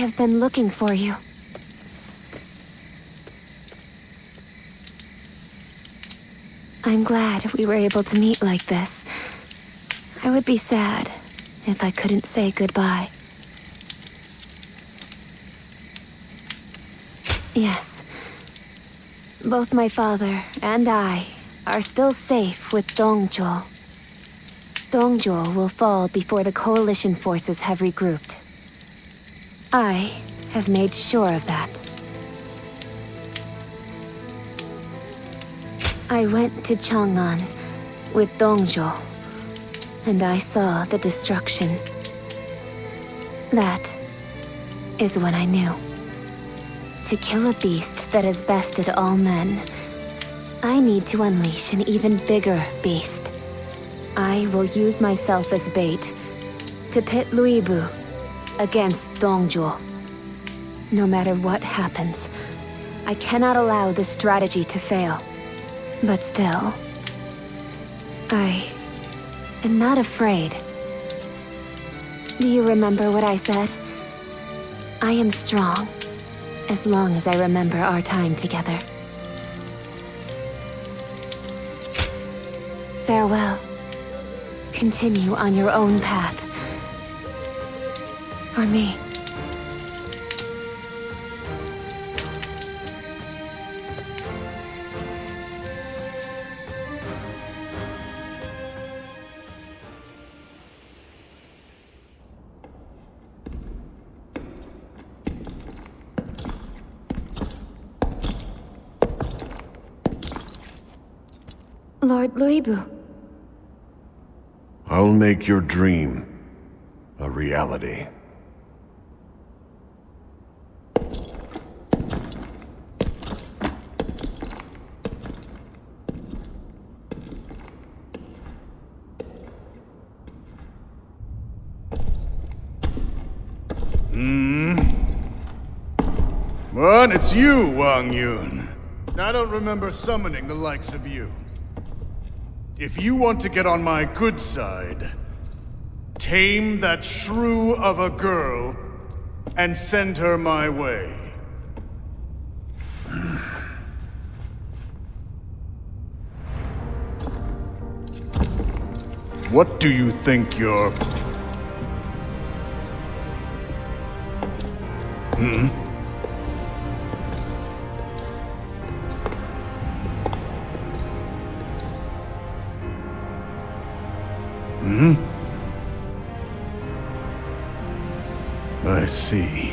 have been looking for you. I'm glad we were able to meet like this. I would be sad if I couldn't say goodbye. Yes. Both my father and I are still safe with Dongzhuo. Dongzhuo will fall before the coalition forces have regrouped. I have made sure of that. I went to Chang'an with Dongzhuo, and I saw the destruction. That is when I knew. To kill a beast that has bested all men, I need to unleash an even bigger beast. I will use myself as bait to pit Liu Bei against Dongzhuo. No matter what happens, I cannot allow this strategy to fail. But still, I am not afraid. Do you remember what I said? I am strong, as long as I remember our time together. Farewell. Continue on your own path. For me. Lord Liu Bei. I'll make your dream a reality. What? It's you, Wang Yun. I don't remember summoning the likes of you. If you want to get on my good side, tame that shrew of a girl and send her my way. What do you think you're... I see.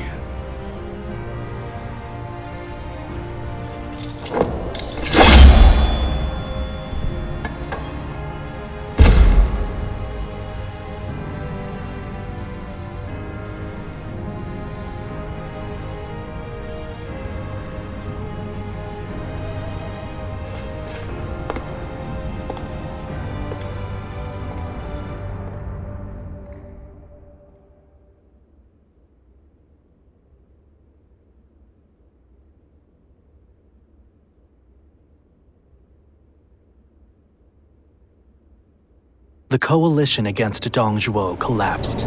The coalition against Dongzhuo collapsed.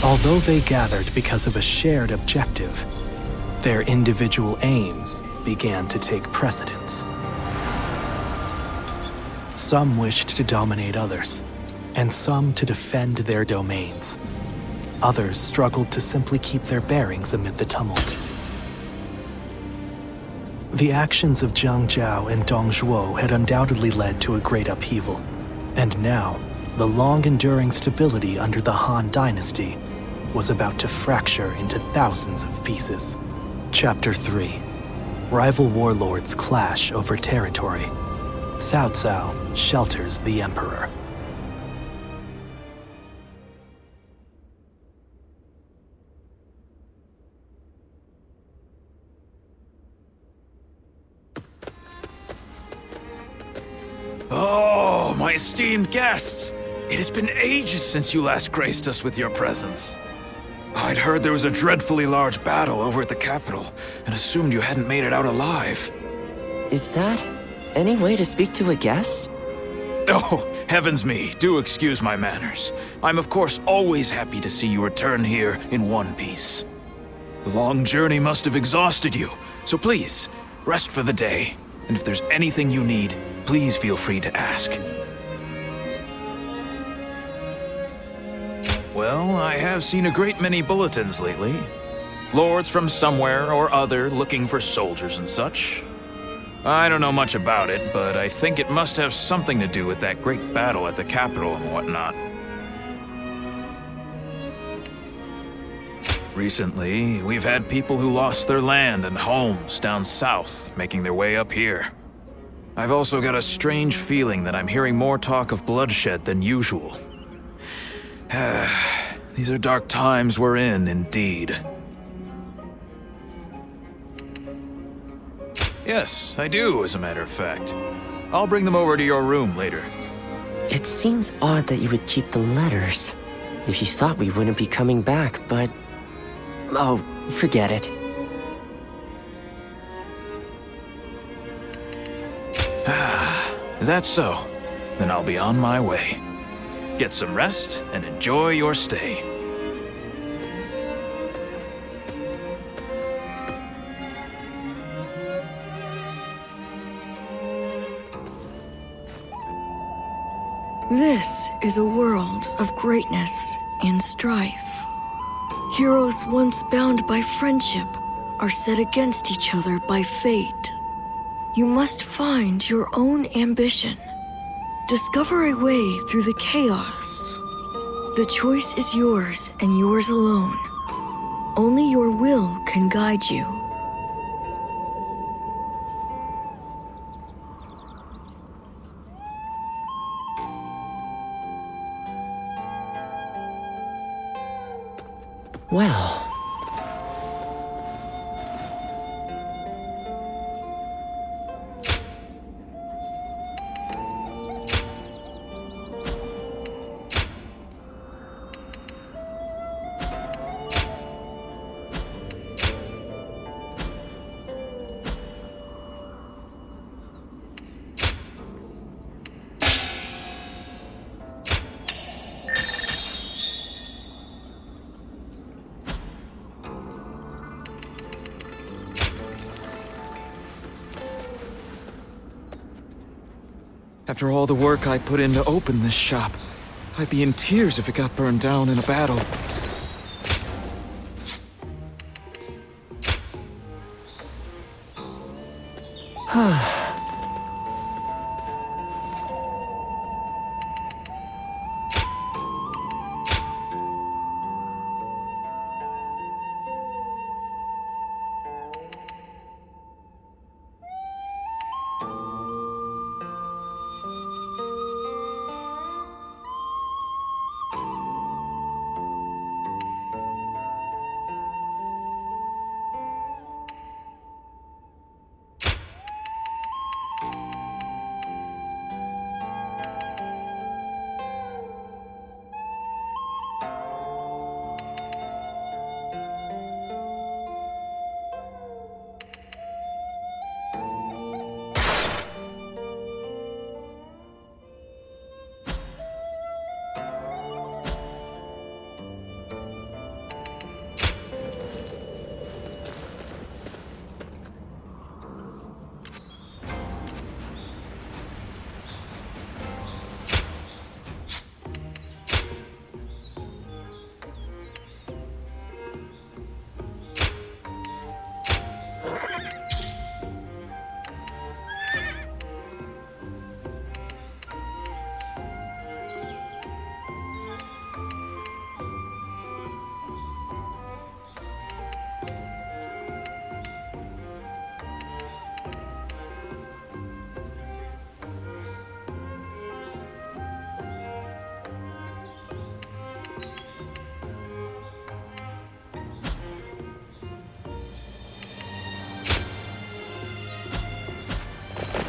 Although they gathered because of a shared objective, their individual aims began to take precedence. Some wished to dominate others, and some to defend their domains. Others struggled to simply keep their bearings amid the tumult. The actions of Cao Cao and Dongzhuo had undoubtedly led to a great upheaval, and now, the long-enduring stability under the Han Dynasty was about to fracture into thousands of pieces. Chapter 3. Rival warlords clash over territory. Cao Cao shelters the Emperor. Oh, my esteemed guests! It has been ages since you last graced us with your presence. I'd heard there was a dreadfully large battle over at the capital, and assumed you hadn't made it out alive. Is that any way to speak to a guest? Oh, heavens me, do excuse my manners. I'm of course always happy to see you return here in one piece. The long journey must have exhausted you, so please, rest for the day. And if there's anything you need, please feel free to ask. Well, I have seen a great many bulletins lately. Lords from somewhere or other looking for soldiers and such. I don't know much about it, but I think it must have something to do with that great battle at the capital and whatnot. Recently, we've had people who lost their land and homes down south, making their way up here. I've also got a strange feeling that I'm hearing more talk of bloodshed than usual. These are dark times we're in, indeed. Yes, I do, as a matter of fact. I'll bring them over to your room later. It seems odd that you would keep the letters. If you thought we wouldn't be coming back, but... oh, forget it. Is that so? Then I'll be on my way. Get some rest and enjoy your stay. This is a world of greatness and strife. Heroes once bound by friendship are set against each other by fate. You must find your own ambition. Discover a way through the chaos. The choice is yours and yours alone. Only your will can guide you. Well... After all the work I put in to open this shop, I'd be in tears if it got burned down in a battle.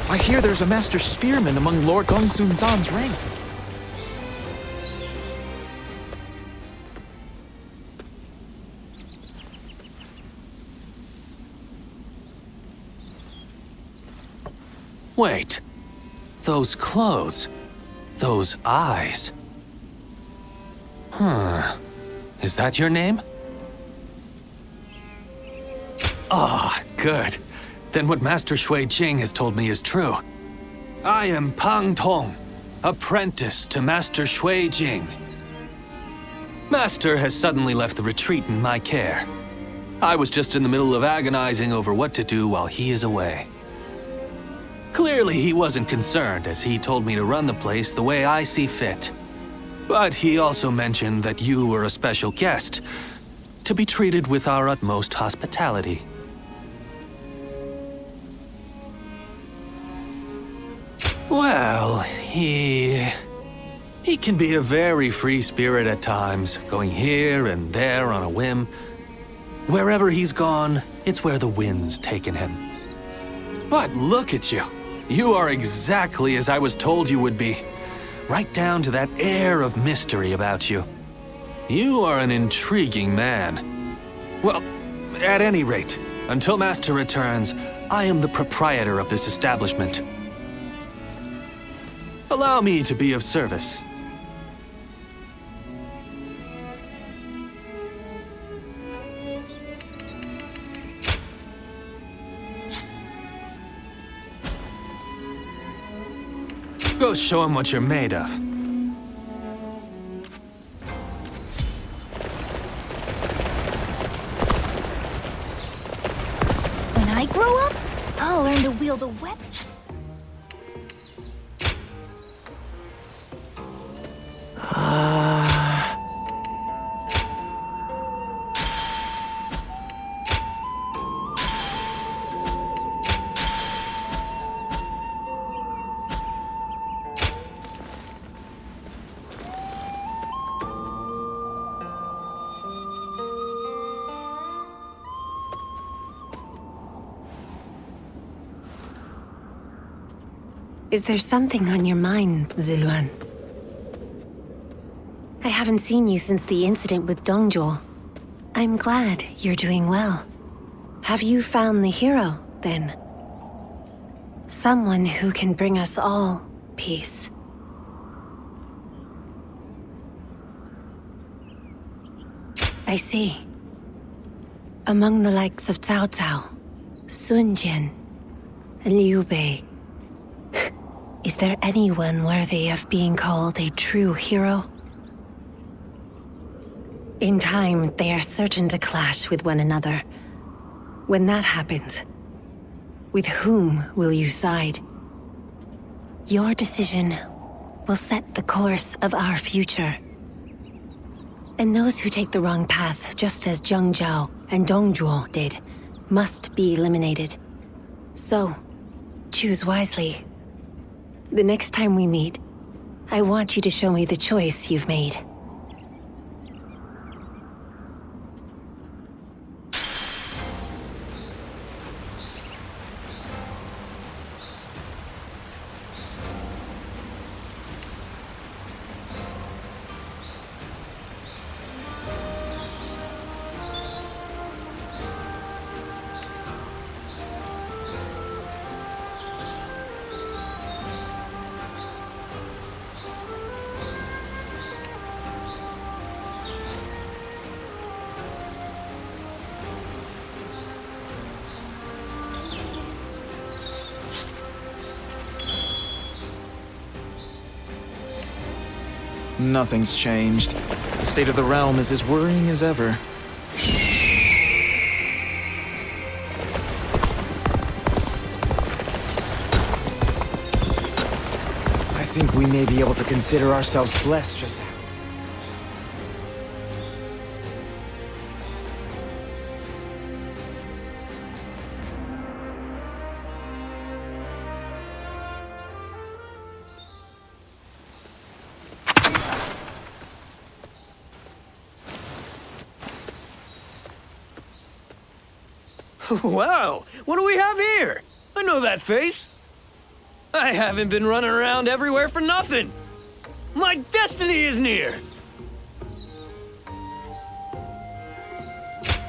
I hear there's a master spearman among Lord Gongsun Zan's ranks. Wait. Those clothes. Those eyes. Is that your name? Ah, good. Then what Master Shui Jing has told me is true. I am Pang Tong, apprentice to Master Shui Jing. Master has suddenly left the retreat in my care. I was just in the middle of agonizing over what to do while he is away. Clearly he wasn't concerned, as he told me to run the place the way I see fit. But he also mentioned that you were a special guest, to be treated with our utmost hospitality. Well, he can be a very free spirit at times, going here and there on a whim. Wherever he's gone, it's where the wind's taken him. But look at you. You are exactly as I was told you would be. Right down to that air of mystery about you. You are an intriguing man. Well, at any rate, until Master returns, I am the proprietor of this establishment. Allow me to be of service. Go show him what you're made of. When I grow up, I'll learn to wield a weapon. Is there something on your mind, Zhiluan? I haven't seen you since the incident with Dongzhuo. I'm glad you're doing well. Have you found the hero, then? Someone who can bring us all peace. I see. Among the likes of Cao Cao, Sun Jian, and Liu Bei, is there anyone worthy of being called a true hero? In time, they are certain to clash with one another. When that happens, with whom will you side? Your decision will set the course of our future. And those who take the wrong path, just as Zhang Zhao and Dongzhuo did, must be eliminated. So, choose wisely. The next time we meet, I want you to show me the choice you've made. Nothing's changed. The state of the realm is as worrying as ever. I think we may be able to consider ourselves blessed just to have... Wow, what do we have here? I know that face. I haven't been running around everywhere for nothing. My destiny is near.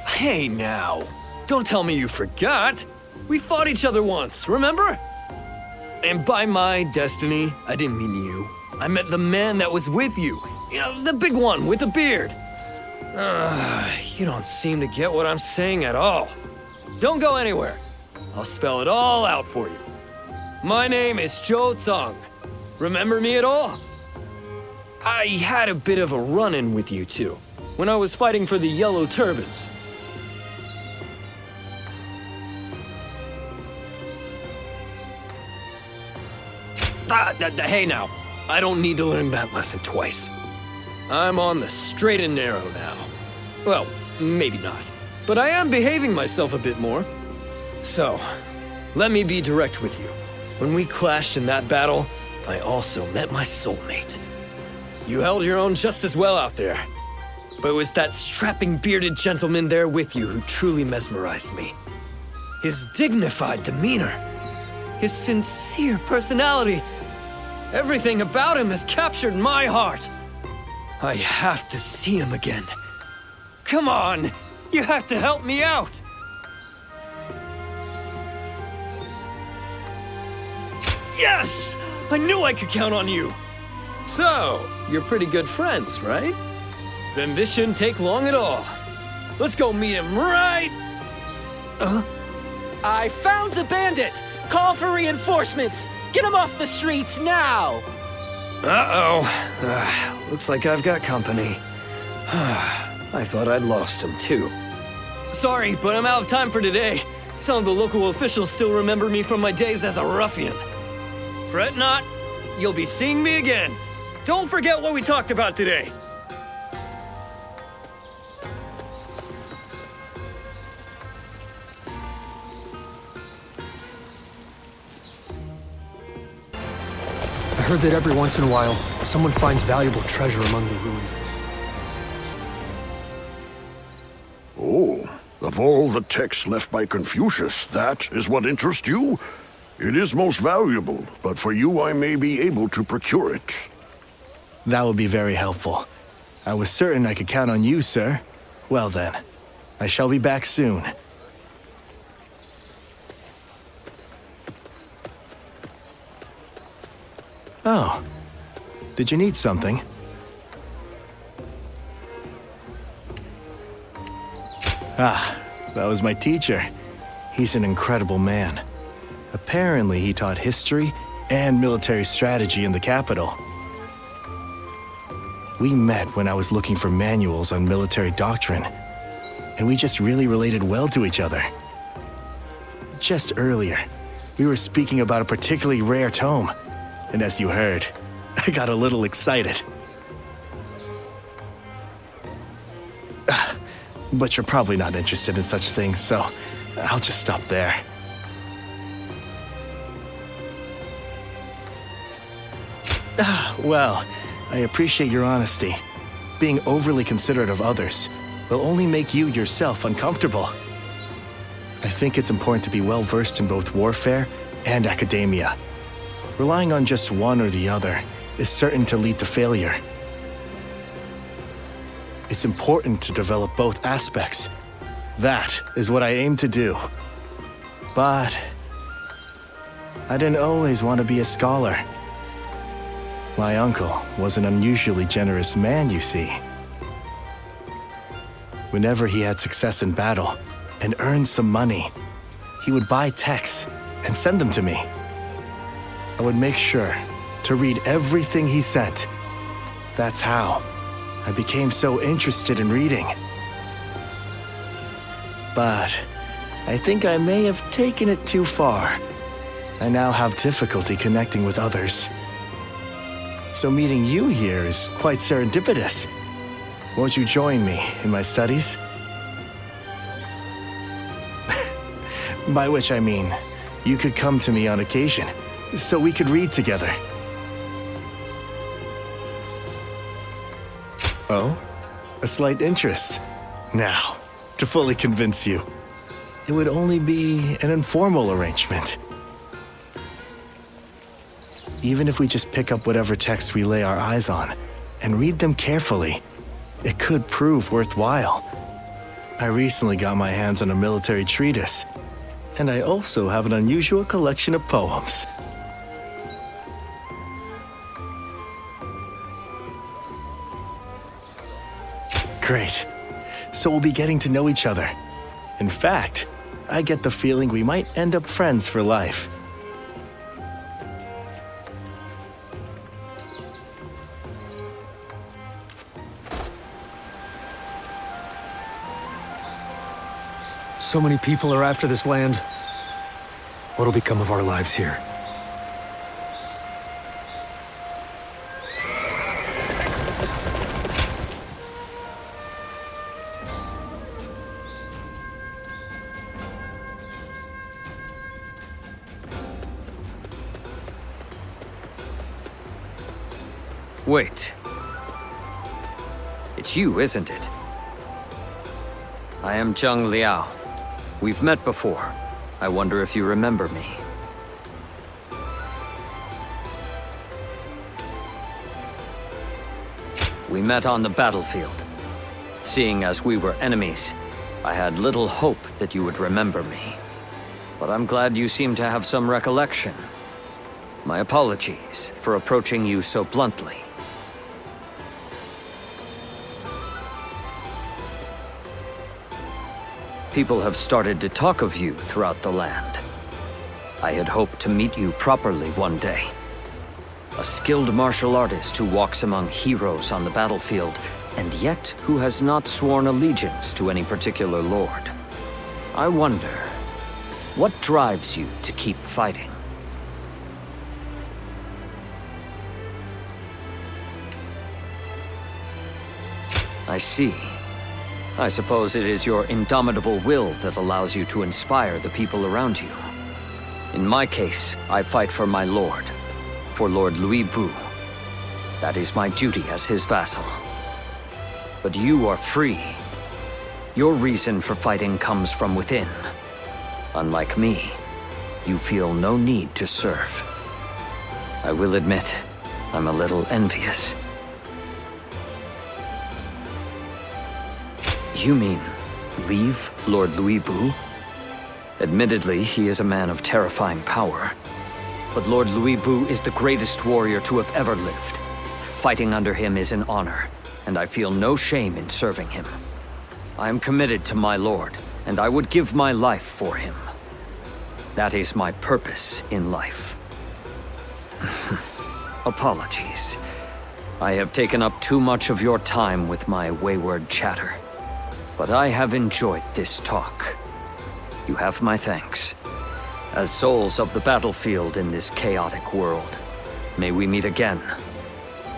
Hey now, don't tell me you forgot. We fought each other once, remember? And by my destiny, I didn't mean you. I meant the man that was with you. You know, the big one with the beard. You don't seem to get what I'm saying at all. don't go anywhere. I'll spell it all out for you. My name is Zhuo. Remember me at all? I had a bit of a run-in with you two, when I was fighting for the Yellow Turbans. Hey now, I don't need to learn that lesson twice. I'm on the straight and narrow now. Well, maybe not, but I am behaving myself a bit more. So, let me be direct with you. When we clashed in that battle, I also met my soulmate. You held your own just as well out there. But it was that strapping bearded gentleman there with you who truly mesmerized me. His dignified demeanor, his sincere personality, everything about him has captured my heart. I have to see him again. Come on, you have to help me out. Yes! I knew I could count on you. So, you're pretty good friends, right? Then this shouldn't take long at all. Let's go meet him right... I found the bandit! Call for reinforcements! Get him off the streets now! Uh-oh. Looks like I've got company. I thought I'd lost him, too. Sorry, but I'm out of time for today. Some of the local officials still remember me from my days as a ruffian. Fret not, you'll be seeing me again. Don't forget what we talked about today. I heard that every once in a while, someone finds valuable treasure among the ruins. Oh, of all the texts left by Confucius, that is what interests you? It is most valuable, but for you I may be able to procure it. That would be very helpful. I was certain I could count on you, sir. Well then, I shall be back soon. Oh, did you need something? Ah, that was my teacher. He's an incredible man. Apparently, he taught history and military strategy in the capital. We met when I was looking for manuals on military doctrine, and we just really related well to each other. Just earlier, we were speaking about a particularly rare tome, and as you heard, I got a little excited. But you're probably not interested in such things, so I'll just stop there. Well, I appreciate your honesty. Being overly considerate of others will only make you yourself uncomfortable. I think it's important to be well versed in both warfare and academia. Relying on just one or the other is certain to lead to failure. It's important to develop both aspects. That is what I aim to do. But I didn't always want to be a scholar. My uncle was an unusually generous man, you see. Whenever he had success in battle and earned some money, he would buy texts and send them to me. I would make sure to read everything he sent. That's how I became so interested in reading. But I think I may have taken it too far. I now have difficulty connecting with others. So meeting you here is quite serendipitous. Won't you join me in my studies? By which I mean, you could come to me on occasion, so we could read together. Oh? A slight interest. Now, to fully convince you, it would only be an informal arrangement. Even if we just pick up whatever texts we lay our eyes on and read them carefully, it could prove worthwhile. I recently got my hands on a military treatise, and I also have an unusual collection of poems. Great. So we'll be getting to know each other. In fact, I get the feeling we might end up friends for life. So many people are after this land. What'll become of our lives here? Wait. It's you, isn't it? I am Zheng Liao. We've met before. I wonder if you remember me. We met on the battlefield. Seeing as we were enemies, I had little hope that you would remember me. But I'm glad you seem to have some recollection. My apologies for approaching you so bluntly. People have started to talk of you throughout the land. I had hoped to meet you properly one day. A skilled martial artist who walks among heroes on the battlefield, and yet who has not sworn allegiance to any particular lord. I wonder, what drives you to keep fighting? I see. I suppose it is your indomitable will that allows you to inspire the people around you. In my case, I fight for my lord, for Lord Liu Bei. That is my duty as his vassal. But you are free. Your reason for fighting comes from within. Unlike me, you feel no need to serve. I will admit, I'm a little envious. You mean, leave Lord Liu Bei? Admittedly, he is a man of terrifying power. But Lord Liu Bei is the greatest warrior to have ever lived. Fighting under him is an honor, and I feel no shame in serving him. I am committed to my lord, and I would give my life for him. That is my purpose in life. Apologies. I have taken up too much of your time with my wayward chatter. But I have enjoyed this talk. You have my thanks. As souls of the battlefield in this chaotic world, may we meet again.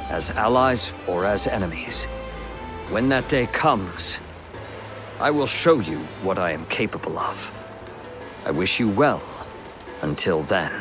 As allies or as enemies. When that day comes, I will show you what I am capable of. I wish you well until then.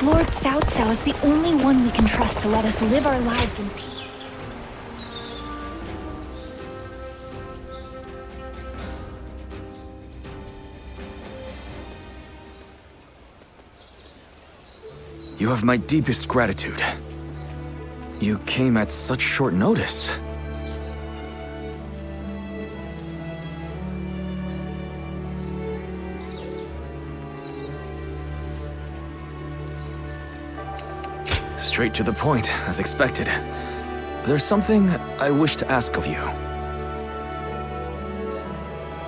Lord Cao Cao is the only one we can trust to let us live our lives in peace. You have my deepest gratitude. You came at such short notice. Straight to the point, as expected. There's something I wish to ask of you.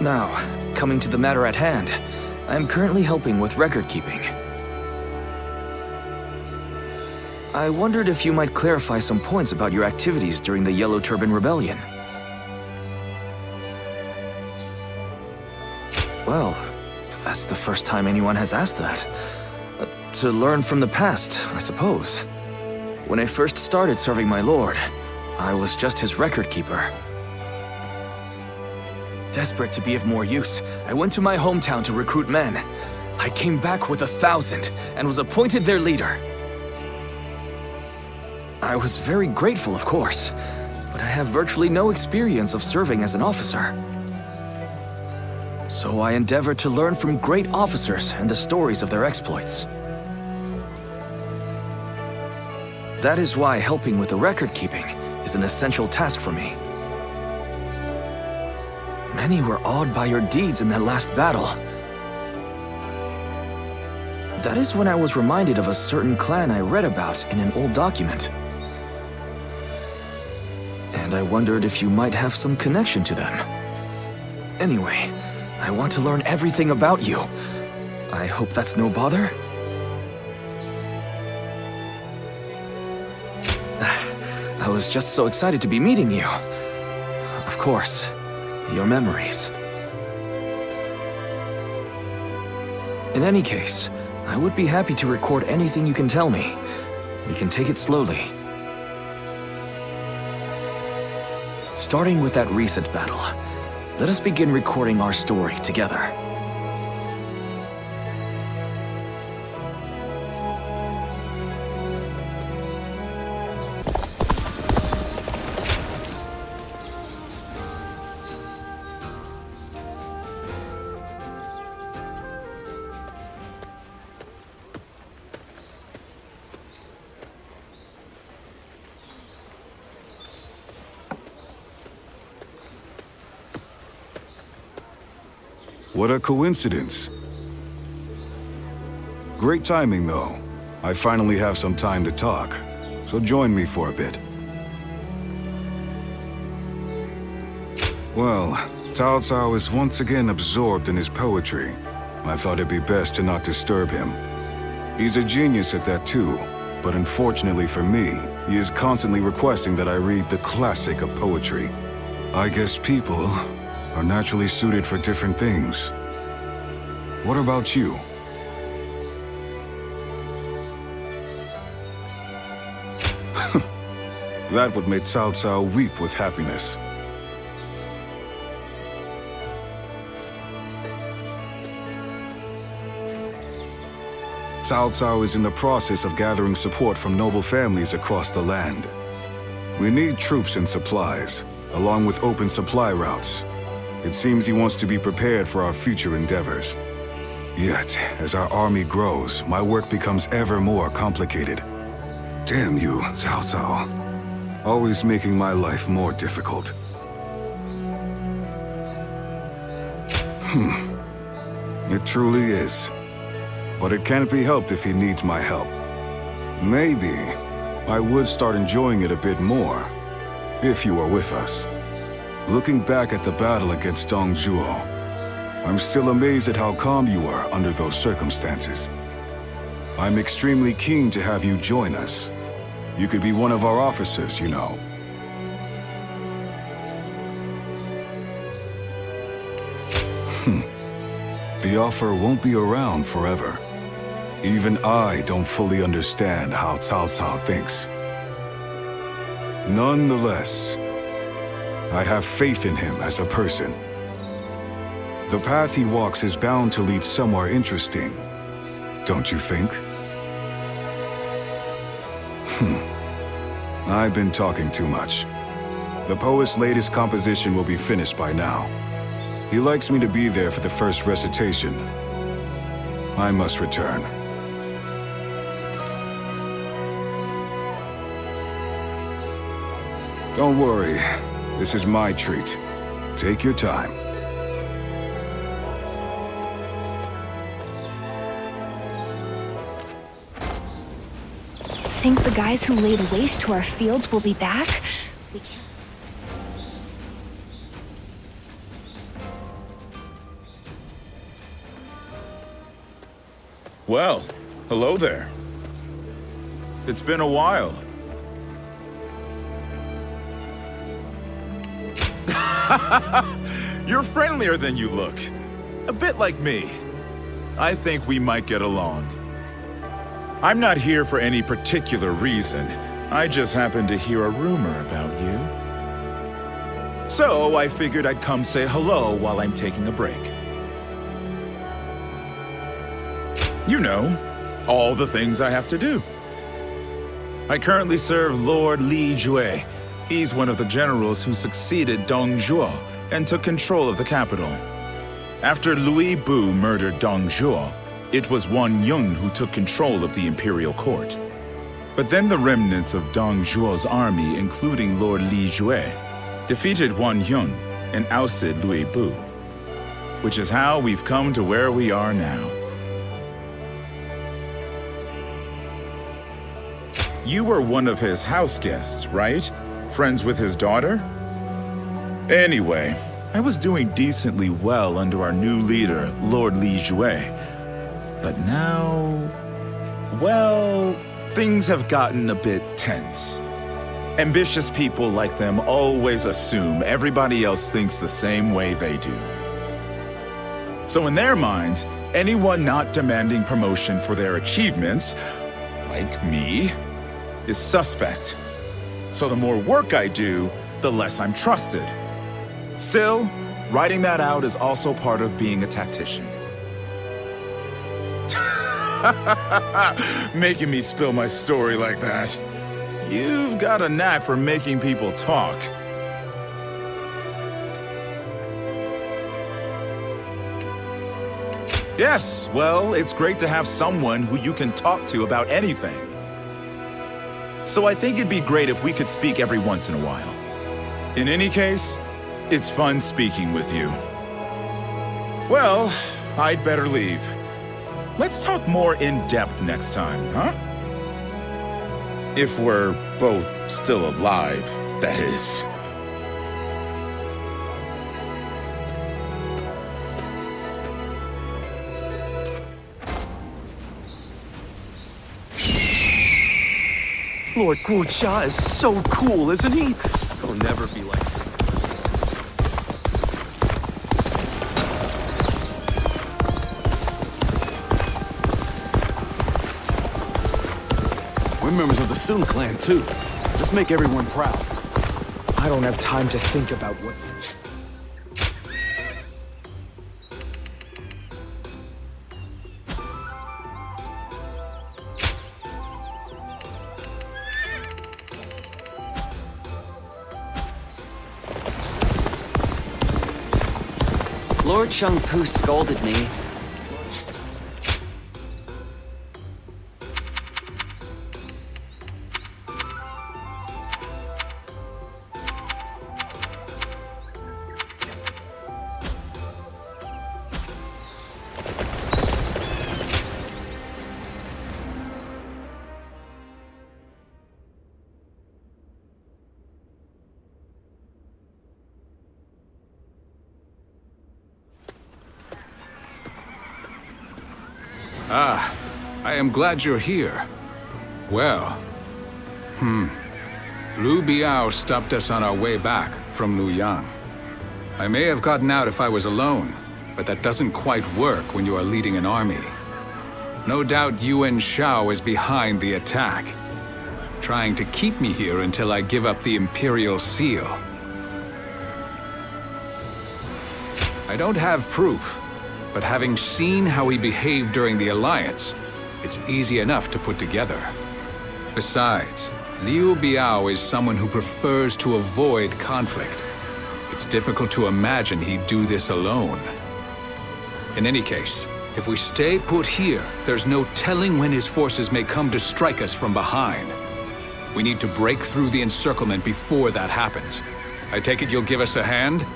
Now, coming to the matter at hand, I am currently helping with record keeping. I wondered if you might clarify some points about your activities during the Yellow Turban Rebellion. Well, that's the first time anyone has asked that. To learn from the past, I suppose. When I first started serving my lord, I was just his record keeper. Desperate to be of more use, I went to my hometown to recruit men. I came back with 1,000 and was appointed their leader. I was very grateful, of course, but I have virtually no experience of serving as an officer. So I endeavored to learn from great officers and the stories of their exploits. That is why helping with the record keeping is an essential task for me. Many were awed by your deeds in that last battle. That is when I was reminded of a certain clan I read about in an old document. And I wondered if you might have some connection to them. Anyway, I want to learn everything about you. I hope that's no bother? I was just so excited to be meeting you. Of course, your memories. In any case, I would be happy to record anything you can tell me. We can take it slowly. Starting with that recent battle, let us begin recording our story together. What a coincidence. Great timing, though. I finally have some time to talk, so join me for a bit. Well, Cao Cao is once again absorbed in his poetry. I thought it'd be best to not disturb him. He's a genius at that too, but unfortunately for me, he is constantly requesting that I read the classic of poetry. I guess people are naturally suited for different things. What about you? That would make Cao Cao weep with happiness. Cao Cao is in the process of gathering support from noble families across the land. We need troops and supplies, along with open supply routes. It seems he wants to be prepared for our future endeavors. Yet, as our army grows, my work becomes ever more complicated. Damn you, Cao Cao. Always making my life more difficult. It truly is. But it can't be helped if he needs my help. Maybe I would start enjoying it a bit more, if you were with us. Looking back at the battle against Dong Zhuo, I'm still amazed at how calm you were under those circumstances. I'm extremely keen to have you join us. You could be one of our officers, you know. The offer won't be around forever. Even I don't fully understand how Cao Cao thinks. Nonetheless, I have faith in him as a person. The path he walks is bound to lead somewhere interesting, don't you think? I've been talking too much. The poet's latest composition will be finished by now. He likes me to be there for the first recitation. I must return. Don't worry. This is my treat. Take your time. Think the guys who laid waste to our fields will be back? We can't. Well, hello there. It's been a while. You're friendlier than you look. A bit like me. I think we might get along. I'm not here for any particular reason. I just happened to hear a rumor about you. So I figured I'd come say hello while I'm taking a break. You know, all the things I have to do. I currently serve Lord Liu Bei. He's one of the generals who succeeded Dong Zhuo and took control of the capital. After Liu Bei murdered Dong Zhuo, it was Wang Yun who took control of the imperial court. But then the remnants of Dong Zhuo's army, including Lord Li Jue, defeated Wang Yun and ousted Liu Bei, which is how we've come to where we are now. You were one of his house guests, right? Friends with his daughter? Anyway, I was doing decently well under our new leader, Lord Li Jue. But now... well, things have gotten a bit tense. Ambitious people like them always assume everybody else thinks the same way they do. So in their minds, anyone not demanding promotion for their achievements, like me, is suspect. So the more work I do, the less I'm trusted. Still, writing that out is also part of being a tactician. Making me spill my story like that. You've got a knack for making people talk. Yes, well, it's great to have someone who you can talk to about anything. So I think it'd be great if we could speak every once in a while. In any case, it's fun speaking with you. Well, I'd better leave. Let's talk more in depth next time, huh? If we're both still alive, that is. Lord Guo Jia is so cool, isn't he? He'll never be like him. We're members of the Sun clan, too. Let's make everyone proud. I don't have time to think about what's... Lord Chengpu scolded me. Ah, I am glad you're here. Well, Liu Bei stopped us on our way back from Luoyang. I may have gotten out if I was alone, but that doesn't quite work when you are leading an army. No doubt Yuan Shao is behind the attack, trying to keep me here until I give up the Imperial Seal. I don't have proof, but having seen how he behaved during the Alliance, it's easy enough to put together. Besides, Liu Bei is someone who prefers to avoid conflict. It's difficult to imagine he'd do this alone. In any case, if we stay put here, there's no telling when his forces may come to strike us from behind. We need to break through the encirclement before that happens. I take it you'll give us a hand?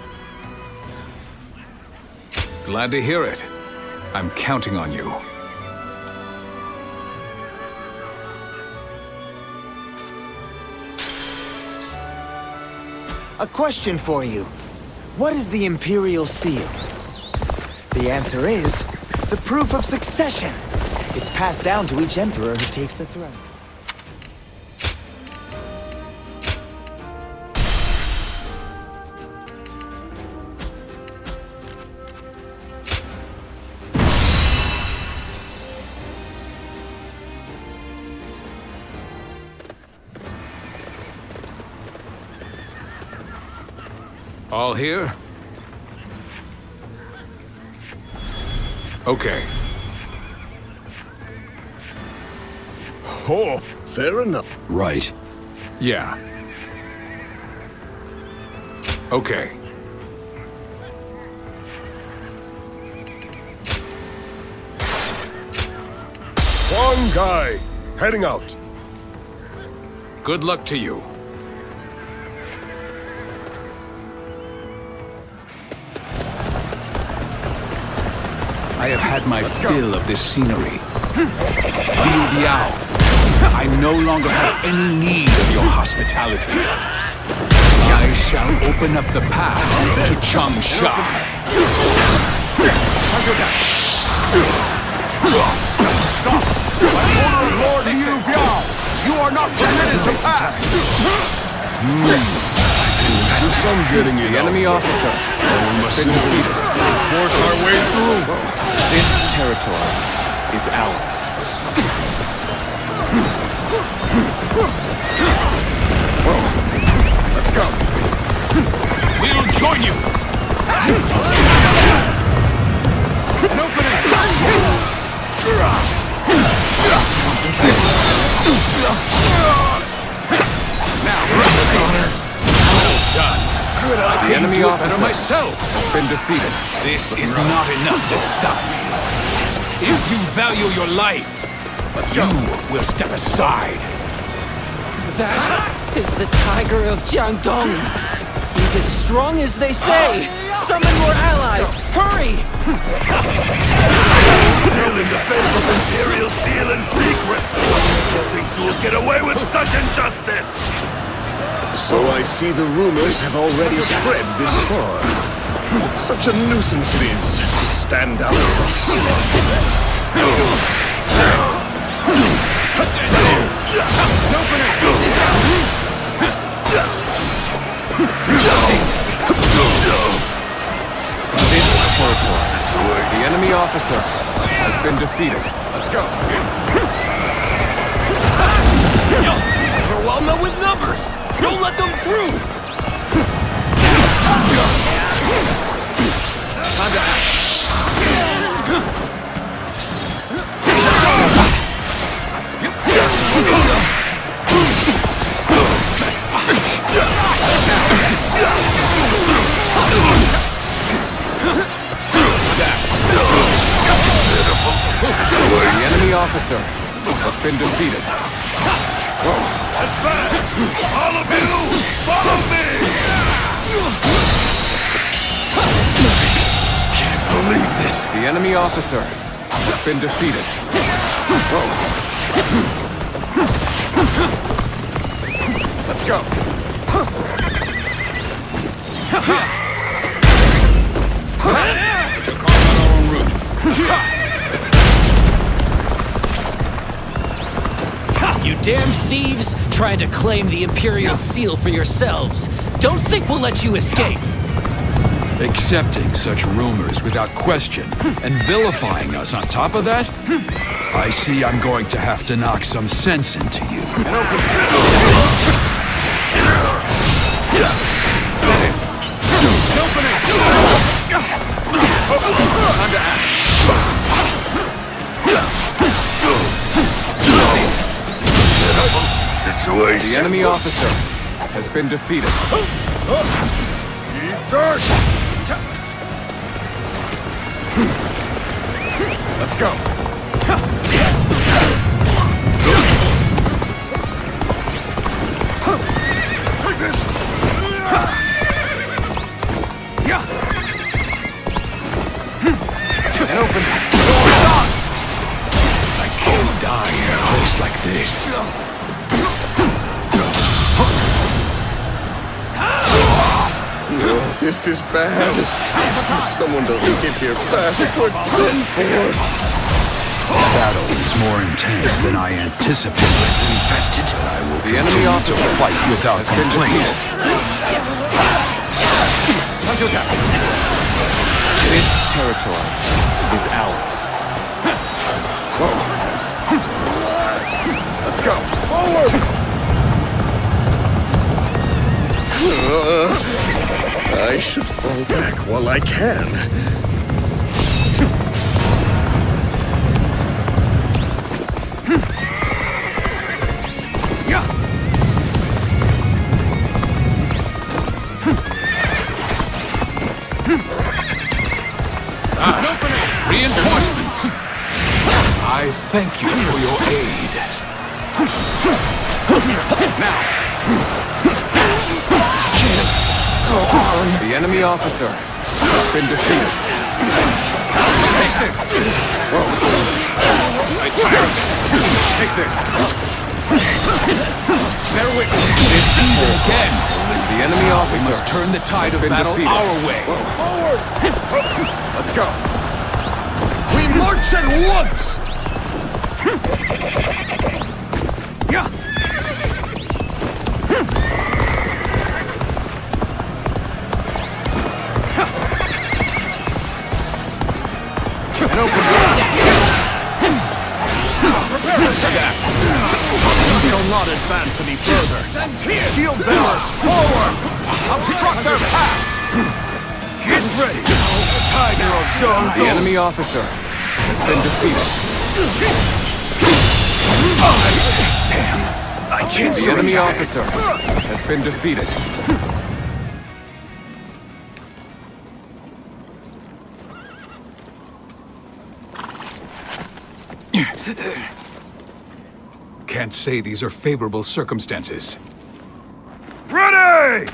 Glad to hear it. I'm counting on you. A question for you. What is the Imperial Seal? The answer is the proof of succession. It's passed down to each emperor who takes the throne. All here? Okay. Oh, fair enough. Right. Yeah. Okay. One guy, heading out. Good luck to you. I have had my fill of this scenery. Liu Biao, I no longer have any need of your hospitality. I shall open up the path to Changsha. Stop! By order of Lord Liu Biao, you are not permitted to pass! Insist on getting it. The enemy officer has been defeated. Force our way through. This territory is ours. Let's go. We'll join you. An opening. The enemy officer myself has been defeated. This is not enough to stop me. If you value your life, you will step aside. That is the Tiger of Jiangdong. He's as strong as they say. Summon more allies. Hurry! Stealing the faith of Imperial Seal in secret. Think you'll get away with such injustice? So I see the rumors have already spread this far. Such a nuisance it is to stand out of us. This territory, the enemy officer has been defeated. Let's go. Overwhelm them with numbers! Don't let them through! Time to act. The enemy officer has been defeated. Advance! All of you, follow me! Can't believe this. The enemy officer has been defeated. Let's go. You damn thieves, trying to claim the Imperial Seal for yourselves. Don't think we'll let you escape. Accepting such rumors without question and vilifying us on top of that? I see I'm going to have to knock some sense into you. Time to act. Situation. The enemy officer has been defeated. Eat dirt. Let's go. Take this. And open. I can't die in a place like this. Oh, this is bad. If someone doesn't get here fast, we're done for. The battle is more intense than I anticipated. Infested, I will The enemy officer to fight without complaint. This territory is ours. Let's go. Forward. I should fall back while I can. Reinforcements! I thank you for your aid. Now! The enemy officer has been defeated. Take this! I tire of this! Take this! Bear witness! This again! The enemy officer must turn the tide of battle defeated. our way. Forward! Let's go! We march at once! Yeah! An open door. Prepare for that! You shall not advance any further. Shield bearers, forward! Obstruct their path! Get ready! The tiger of Zhuo. The enemy officer has been defeated. Damn! I can't The enemy officer has been defeated. Can't say these are favorable circumstances. Ready!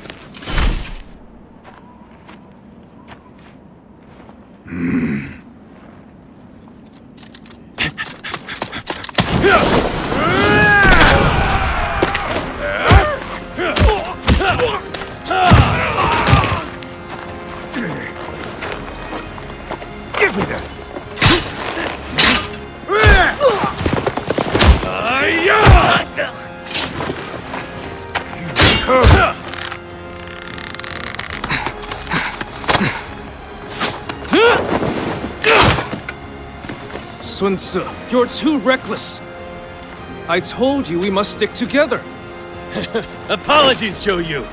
Give me that! Sun Tzu, you're too reckless. I told you we must stick together. Apologies, Zhou Yu.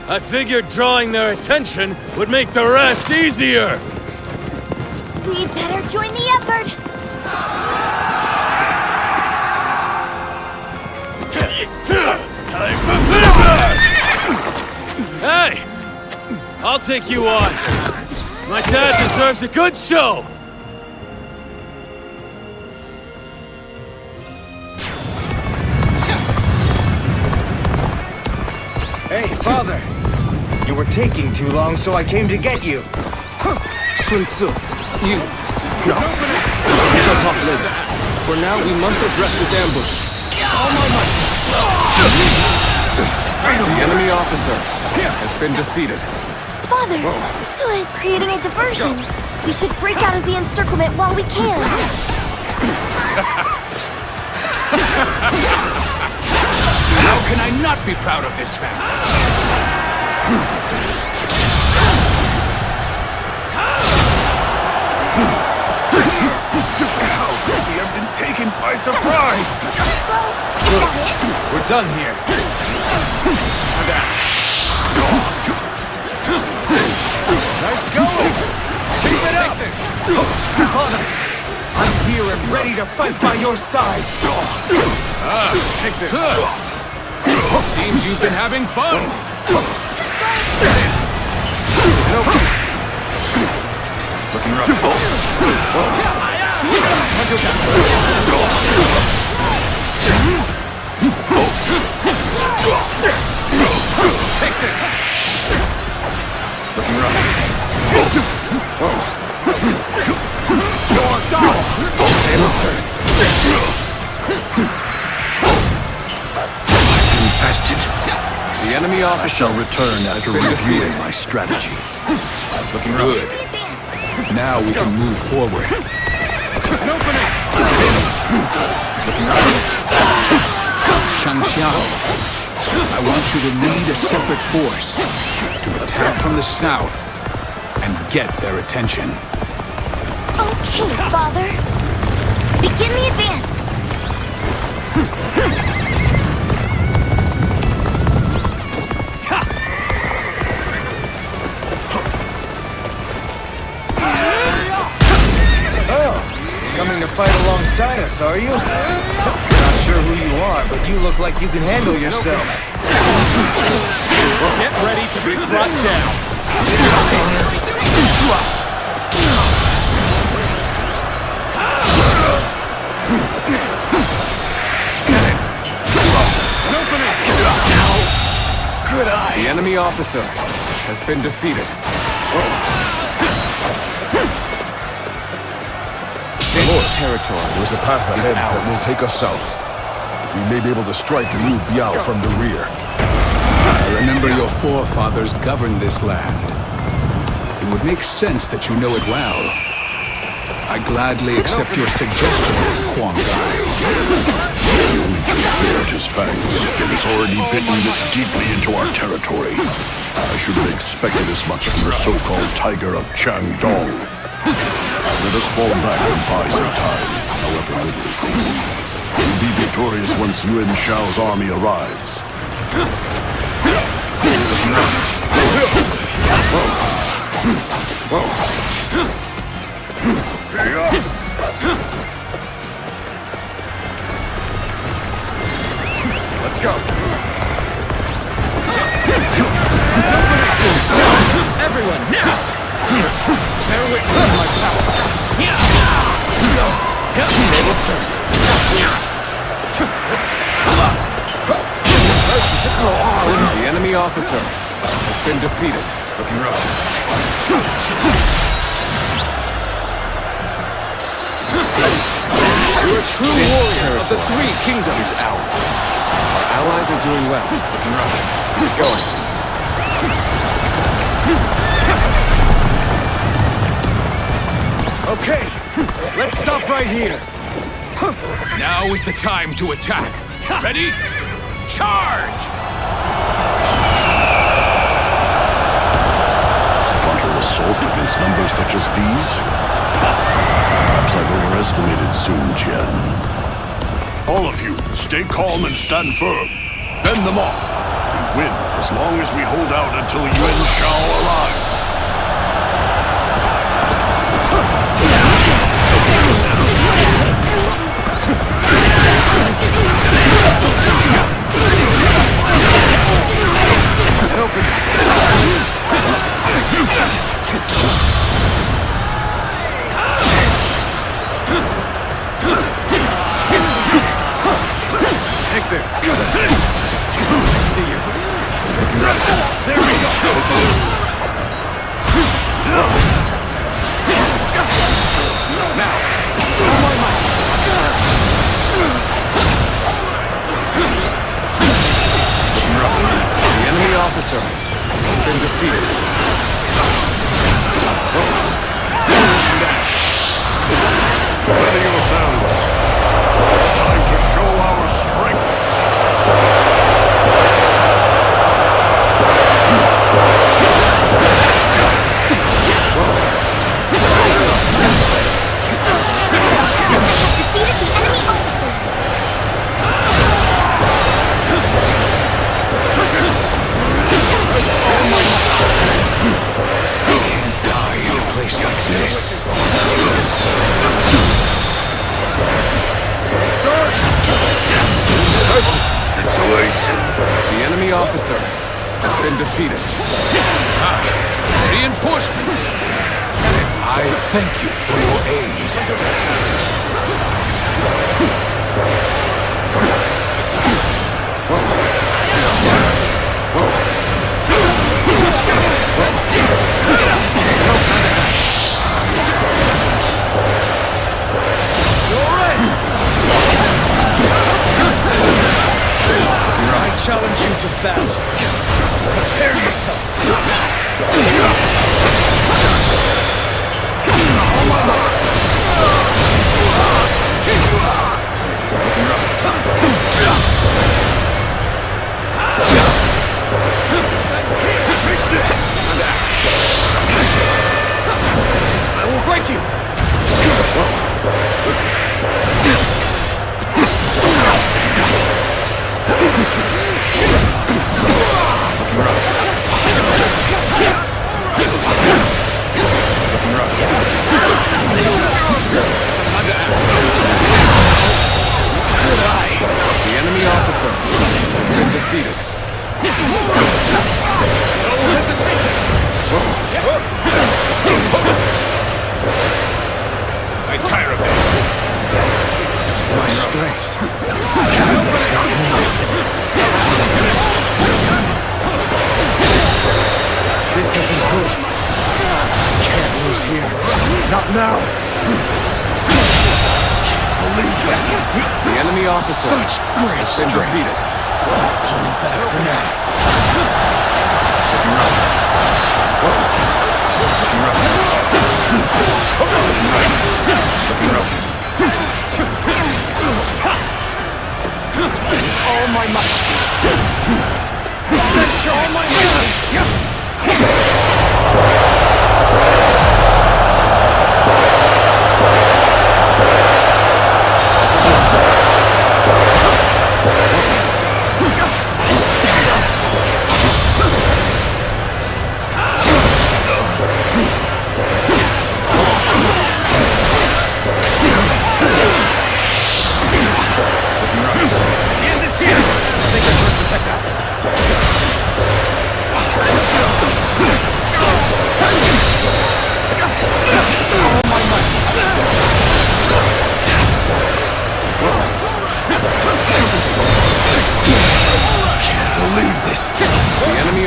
I figured drawing their attention would make the rest easier. We'd better join the effort. Time for payback! Hey! I'll take you on. My dad deserves a good show. Hey, father! You were taking too long, so I came to get you. Sun Tzu, you... No. We'll talk later. For now, we must address this ambush. All my might. The enemy officer has been defeated. Father, Zhuo is creating a diversion. We should break out of the encirclement while we can. How can I not be proud of this family? We have been taken by surprise! Good. We're done here. Nice going! Keep it up! Father, I'm here and ready to fight by your side. Take this. Seems you've been having fun. Looking rough. Take this. Looking rough. You're down. Tables turned. Infested. The enemy I officer shall return after reviewing my strategy. Looking rough. Good. Now we can move forward. An opening! Looking rough. Cao Cao, I want you to lead a separate force to attack from the south and get their attention. Okay, Father. Begin the advance. Coming to fight alongside us, are you? Not sure who you are, but you look like you can handle yourself. Get ready to be brought down. The enemy officer has been defeated. This territory There's a path ahead that will take us south. We may be able to strike Liu Bei from the rear. I remember your forefathers governed this land. It would make sense that you know it well. I gladly accept your suggestion, Huang Gai. He only just bared his fangs. It has already bitten this deeply into our territory. I should have expected as much from the so-called Tiger of Jiangdong. Let us fall back and buy some time, however little it may be. We'll be victorious once Yuan Shao's army arrives. Let's go. Everyone, now! Bear witness to my power. Tables turn. The enemy officer has been defeated. Looking rough. You're a true warrior of the Three Kingdoms. Is ours. Our allies are doing well. Looking rough. Keep going. Okay, let's stop right here. Now is the time to attack. Ready? Charge! Frontal assault against numbers such as these? Perhaps I've overestimated Sun Jian. All of you, stay calm and stand firm. Fend them off. We win as long as we hold out until Yuan Shao arrives. Take this. I see you. There we go. This is it. Now, all my might. The enemy officer has been defeated. Ready yourselves. It's time to show our strength. Defeated the enemy officer. You can't die in a place like this. Situation. The enemy officer has been defeated. Reinforcements. I thank you for your aid. I challenge you to battle. Prepare yourself. I will break you. The enemy officer has been defeated. No hesitation. I tire of this. My strength is not enough. enemy officer has been defeated. Pulling back for now. Looking rough. All my might. All my might.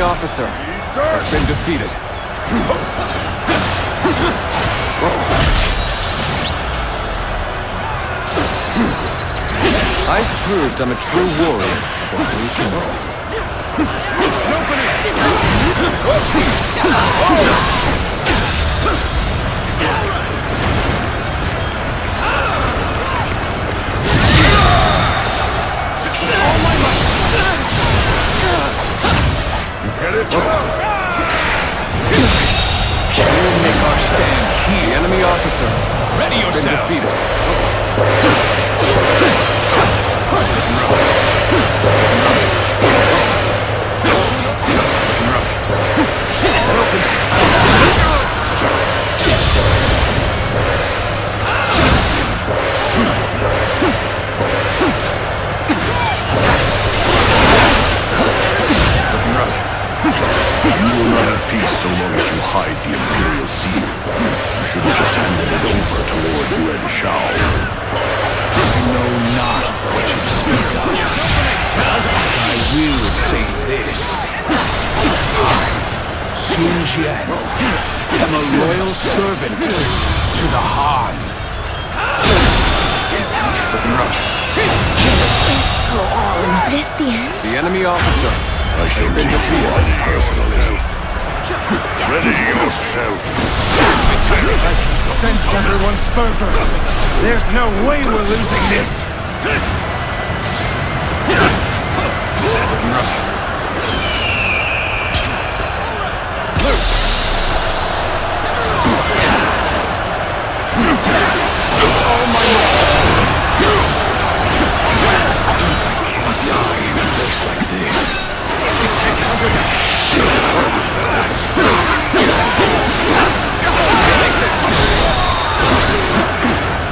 Officer has been defeated. I've proved I'm a true warrior for 3 kingdoms. Get it? We'll make our stand here. The enemy officer Ready has been yourselves. So long as you hide the Imperial Seal, you should have just handed it over to Lord Yuan Shao. I know not what you speak of. I will say this. I, Sun Jian, am a loyal servant to the Han. looking rough. So is this the end? The enemy officer has been defeated. Personally. Ready yourself. I sense everyone's fervor. There's no way we're losing this. Looking rough. Loose. Oh my I can't die in a place like this.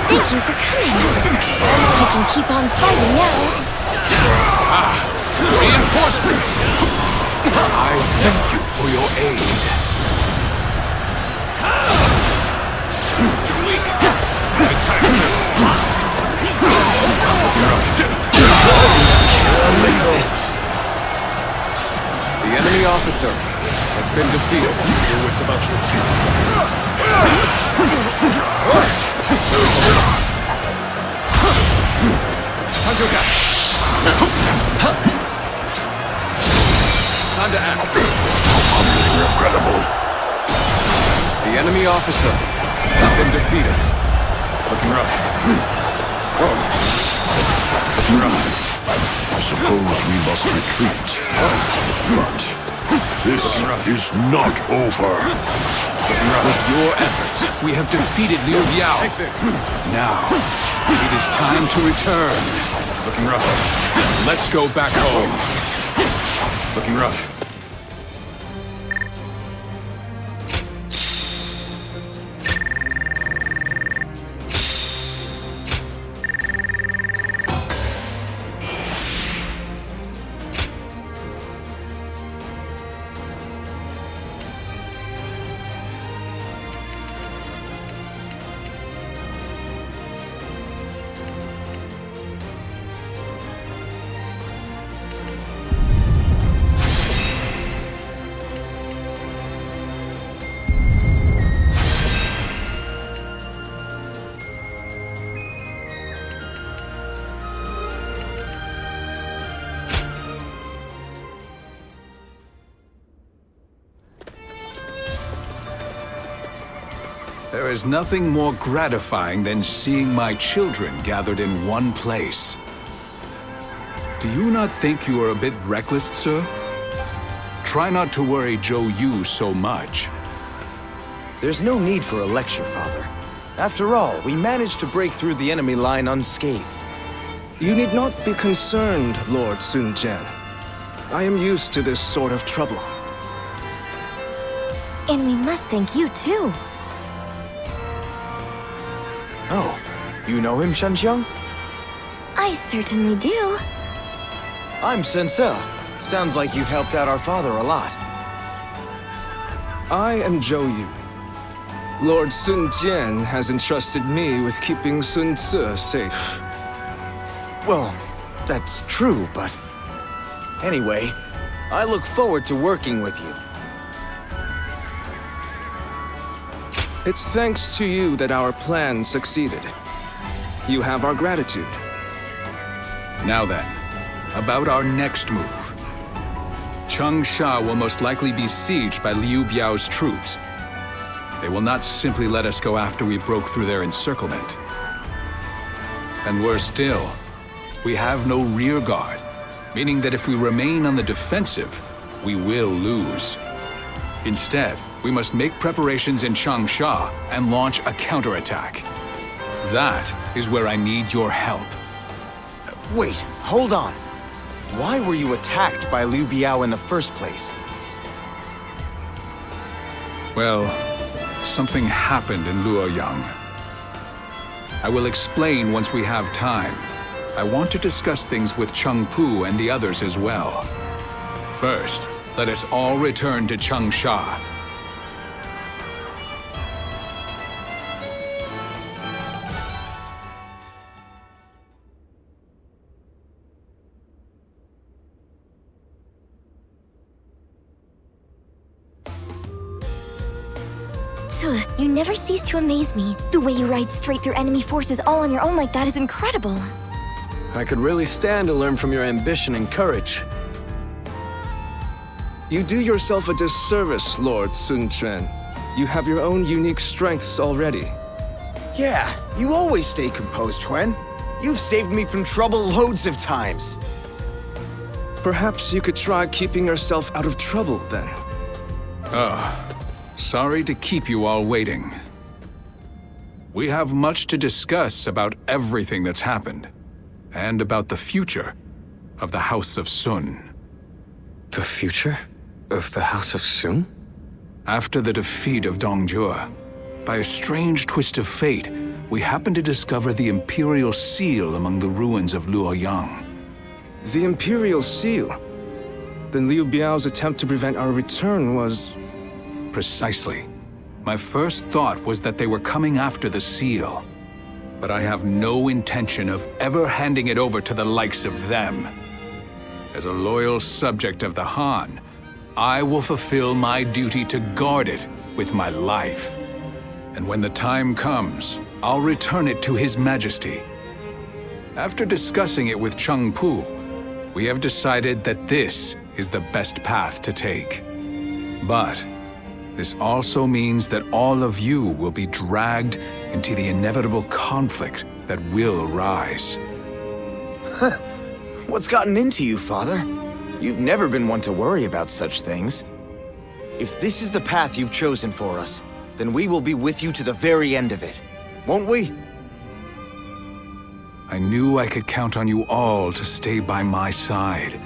Thank you for coming. I can keep on fighting now. Reinforcements! I thank you for your aid. Too weak. Attack this. The enemy officer has been defeated. Your wits about you. Time to act. Humbly regrettable. The enemy officer has been defeated. Looking rough. Looking rough. I suppose we must retreat. But this is not over. With your efforts, we have defeated Liu Bei. Now, it is time to return. Looking rough. Let's go back home. Looking rough. There is nothing more gratifying than seeing my children gathered in one place. Do you not think you are a bit reckless, sir? Try not to worry Zhou Yu so much. There's no need for a lecture, Father. After all, we managed to break through the enemy line unscathed. You need not be concerned, Lord Sun Jian. I am used to this sort of trouble. And we must thank you, too. Oh, you know him, Shanxiang? I certainly do. I'm Sensei. Sounds like you've helped out our father a lot. I am Zhou Yu. Lord Sun Jian has entrusted me with keeping Sun Ce safe. Well, that's true, but... Anyway, I look forward to working with you. It's thanks to you that our plan succeeded. You have our gratitude. Now then, about our next move. Changsha will most likely be sieged by Liu Biao's troops. They will not simply let us go after we broke through their encirclement. And worse still, we have no rear guard, meaning that if we remain on the defensive, we will lose. Instead, we must make preparations in Changsha and launch a counterattack. That is where I need your help. Wait, hold on. Why were you attacked by Liu Biao in the first place? Well, something happened in Luoyang. I will explain once we have time. I want to discuss things with Chengpu and the others as well. First, let us all return to Changsha. You never cease to amaze me. The way you ride straight through enemy forces all on your own like that is incredible. I could really stand to learn from your ambition and courage. You do yourself a disservice, Lord Sun Quan. You have your own unique strengths already. Yeah, you always stay composed, Quan. You've saved me from trouble loads of times. Perhaps you could try keeping yourself out of trouble, then. Sorry to keep you all waiting. We have much to discuss about everything that's happened, and about the future of the House of Sun. The future of the House of Sun? After the defeat of Dongjue, by a strange twist of fate, we happened to discover the Imperial Seal among the ruins of Luoyang. The Imperial Seal? Then Liu Biao's attempt to prevent our return was... Precisely. My first thought was that they were coming after the seal. But I have no intention of ever handing it over to the likes of them. As a loyal subject of the Han, I will fulfill my duty to guard it with my life. And when the time comes, I'll return it to His Majesty. After discussing it with Chengpu, we have decided that this is the best path to take. But this also means that all of you will be dragged into the inevitable conflict that will arise. What's gotten into you, Father? You've never been one to worry about such things. If this is the path you've chosen for us, then we will be with you to the very end of it, won't we? I knew I could count on you all to stay by my side.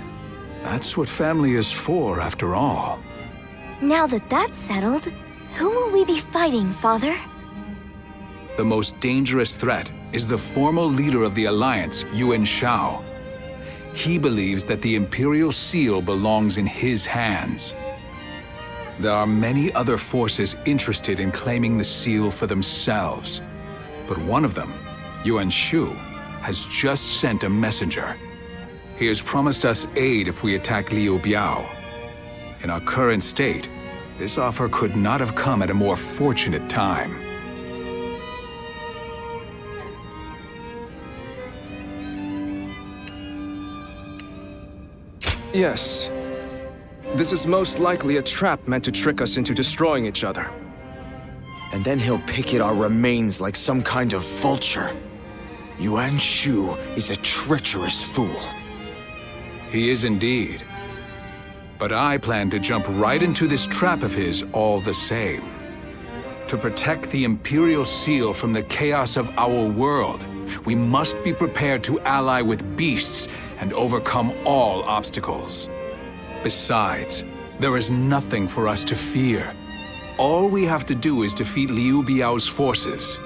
That's what family is for, after all. Now that that's settled, who will we be fighting, Father? The most dangerous threat is the former leader of the Alliance, Yuan Shao. He believes that the Imperial Seal belongs in his hands. There are many other forces interested in claiming the seal for themselves. But one of them, Yuan Shu, has just sent a messenger. He has promised us aid if we attack Liu Biao. In our current state, this offer could not have come at a more fortunate time. Yes. This is most likely a trap meant to trick us into destroying each other. and then he'll pick at our remains like some kind of vulture. Yuan Shu is a treacherous fool. He is indeed. But I plan to jump right into this trap of his all the same. To protect the Imperial Seal from the chaos of our world, we must be prepared to ally with beasts and overcome all obstacles. Besides, there is nothing for us to fear. All we have to do is defeat Liu Biao's forces.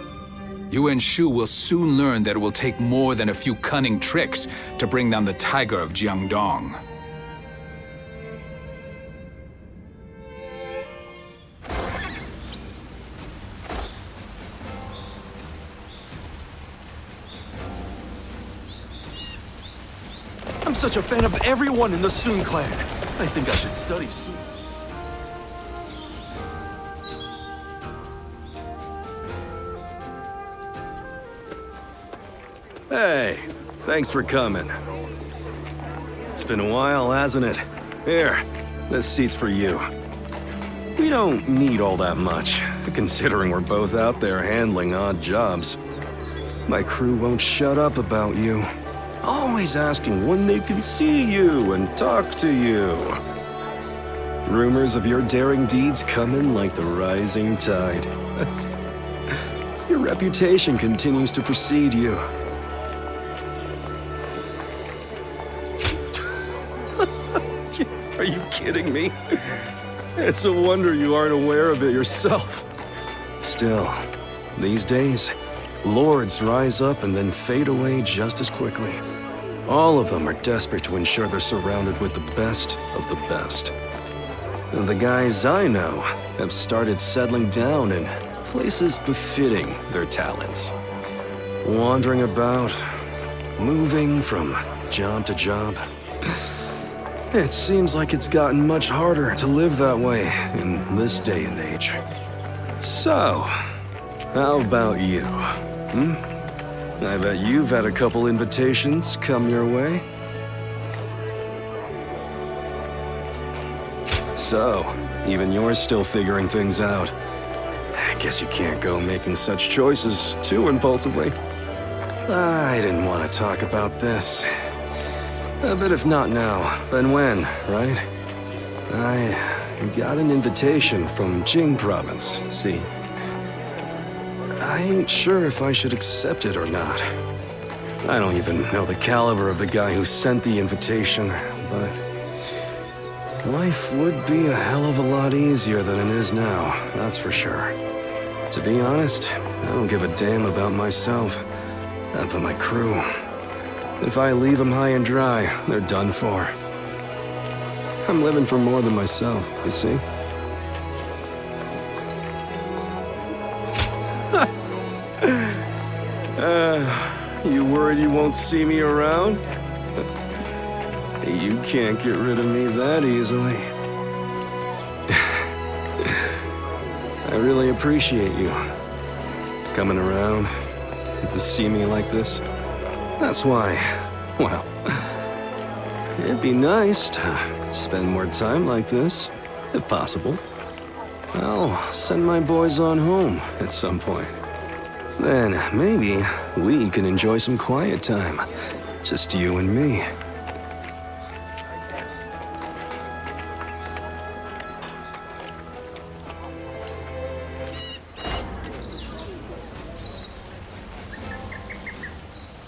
Yuan Shu will soon learn that it will take more than a few cunning tricks to bring down the Tiger of Jiangdong. I'm such a fan of everyone in the Sun clan. I think I should study Sun. Hey, thanks for coming. It's been a while, hasn't it? Here, this seat's for you. We don't need all that much, considering we're both out there handling odd jobs. My crew won't shut up about you. Always asking when they can see you and talk to you. Rumors of your daring deeds come in like the rising tide. Your reputation continues to precede you. Are you kidding me? It's a wonder you aren't aware of it yourself. Still, these days, lords rise up and then fade away just as quickly. All of them are desperate to ensure they're surrounded with the best of the best. And the guys I know have started settling down in places befitting their talents. Wandering about, moving from job to job. It seems like it's gotten much harder to live that way in this day and age. So, how about you? I bet you've had a couple invitations come your way. So, even you're still figuring things out. I guess you can't go making such choices too impulsively. I didn't want to talk about this. But if not now, then when, right? I got an invitation from Jing province, see? I ain't sure if I should accept it or not. I don't even know the caliber of the guy who sent the invitation, but life would be a hell of a lot easier than it is now, that's for sure. To be honest, I don't give a damn about myself, but my crew. If I leave them high and dry, they're done for. I'm living for more than myself, you see? You worried you won't see me around? You can't get rid of me that easily. I really appreciate you coming around to see me like this. That's why, well, it'd be nice to spend more time like this, if possible. I'll send my boys on home at some point. Then maybe we can enjoy some quiet time, just you and me.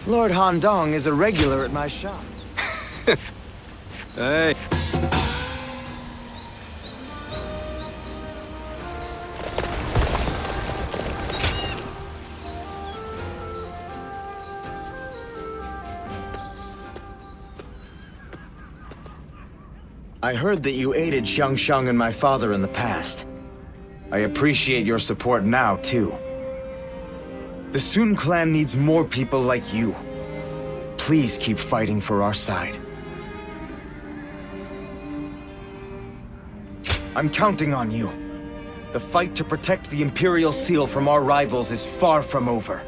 Lord Handong is a regular at my shop. Hey. I heard that you aided Xiangsheng and my father in the past. I appreciate your support now, too. The Sun clan needs more people like you. Please keep fighting for our side. I'm counting on you. The fight to protect the Imperial Seal from our rivals is far from over.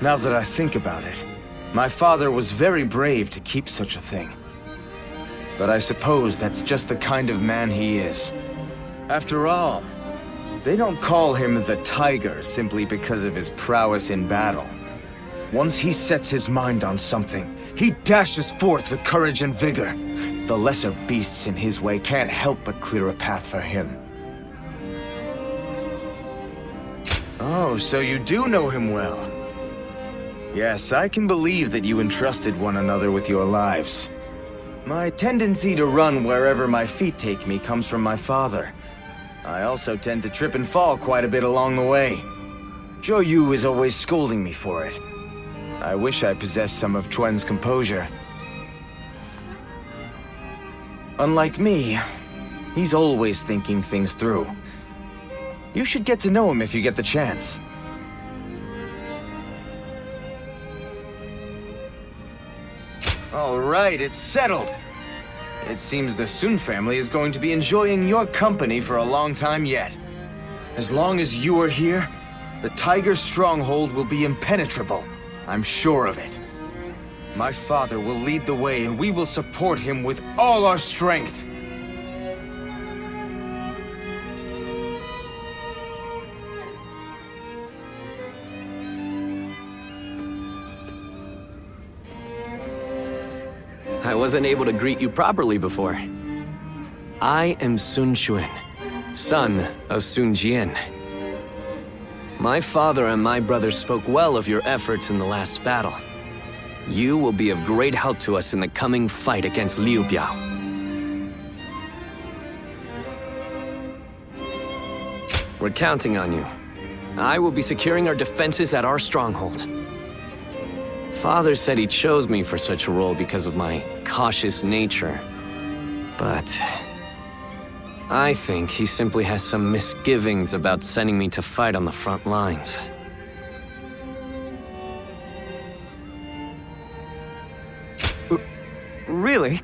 Now that I think about it, my father was very brave to keep such a thing. But I suppose that's just the kind of man he is. After all, They don't call him the Tiger simply because of his prowess in battle. Once he sets his mind on something, he dashes forth with courage and vigor. The lesser beasts in his way can't help but clear a path for him. Oh, so you do know him well. Yes, I can believe that you entrusted one another with your lives. My tendency to run wherever my feet take me comes from my father. I also tend to trip and fall quite a bit along the way. Zhou Yu is always scolding me for it. I wish I possessed some of Chuan's composure. Unlike me, he's always thinking things through. You should get to know him if you get the chance. All right, it's settled. It seems the Sun family is going to be enjoying your company for a long time yet. As long as you are here, the Tiger Stronghold will be impenetrable. I'm sure of it. My father will lead the way and we will support him with all our strength. I wasn't able to greet you properly before. I am Sun Quan, son of Sun Jian. My father and my brother spoke well of your efforts in the last battle. You will be of great help to us in the coming fight against Liu Bei. We're counting on you. I will be securing our defenses at our stronghold. Father said he chose me for such a role because of my cautious nature. But I think he simply has some misgivings about sending me to fight on the front lines. Really?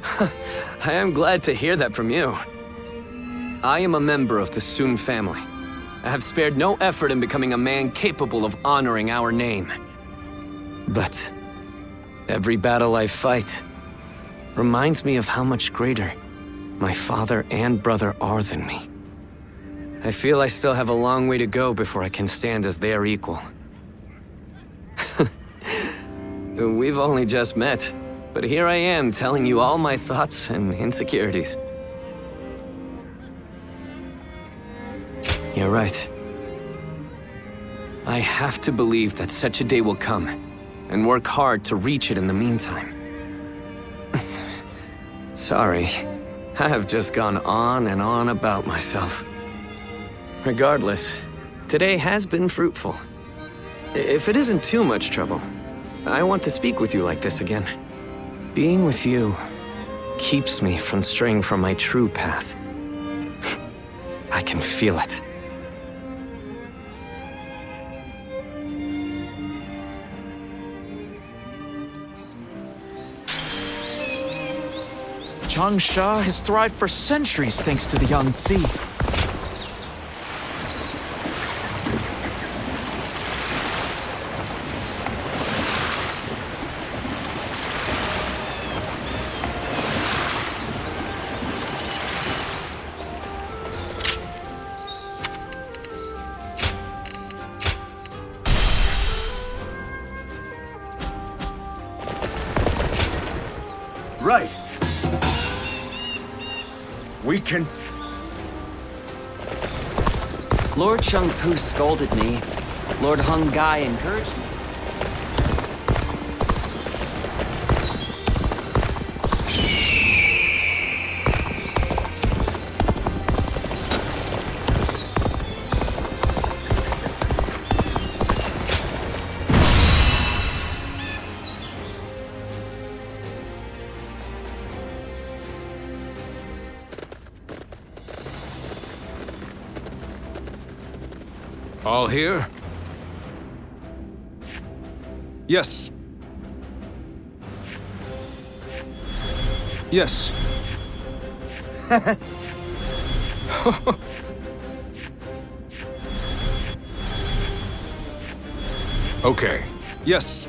I am glad to hear that from you. I am a member of the Sun family. I have spared no effort in becoming a man capable of honoring our name. But every battle I fight reminds me of how much greater my father and brother are than me. I feel I still have a long way to go before I can stand as their equal. We've only just met, but here I am telling you all my thoughts and insecurities. You're right. I have to believe that such a day will come, and work hard to reach it in the meantime. Sorry, I have just gone on and on about myself. Regardless, today has been fruitful. If it isn't too much trouble, I want to speak with you like this again. Being with you keeps me from straying from my true path. I can feel it. Changsha has thrived for centuries thanks to the Yangtze. Right. We can... Lord Chengpu scolded me. Lord Hung Gai encouraged me. All here? Yes. Yes. Okay. Yes.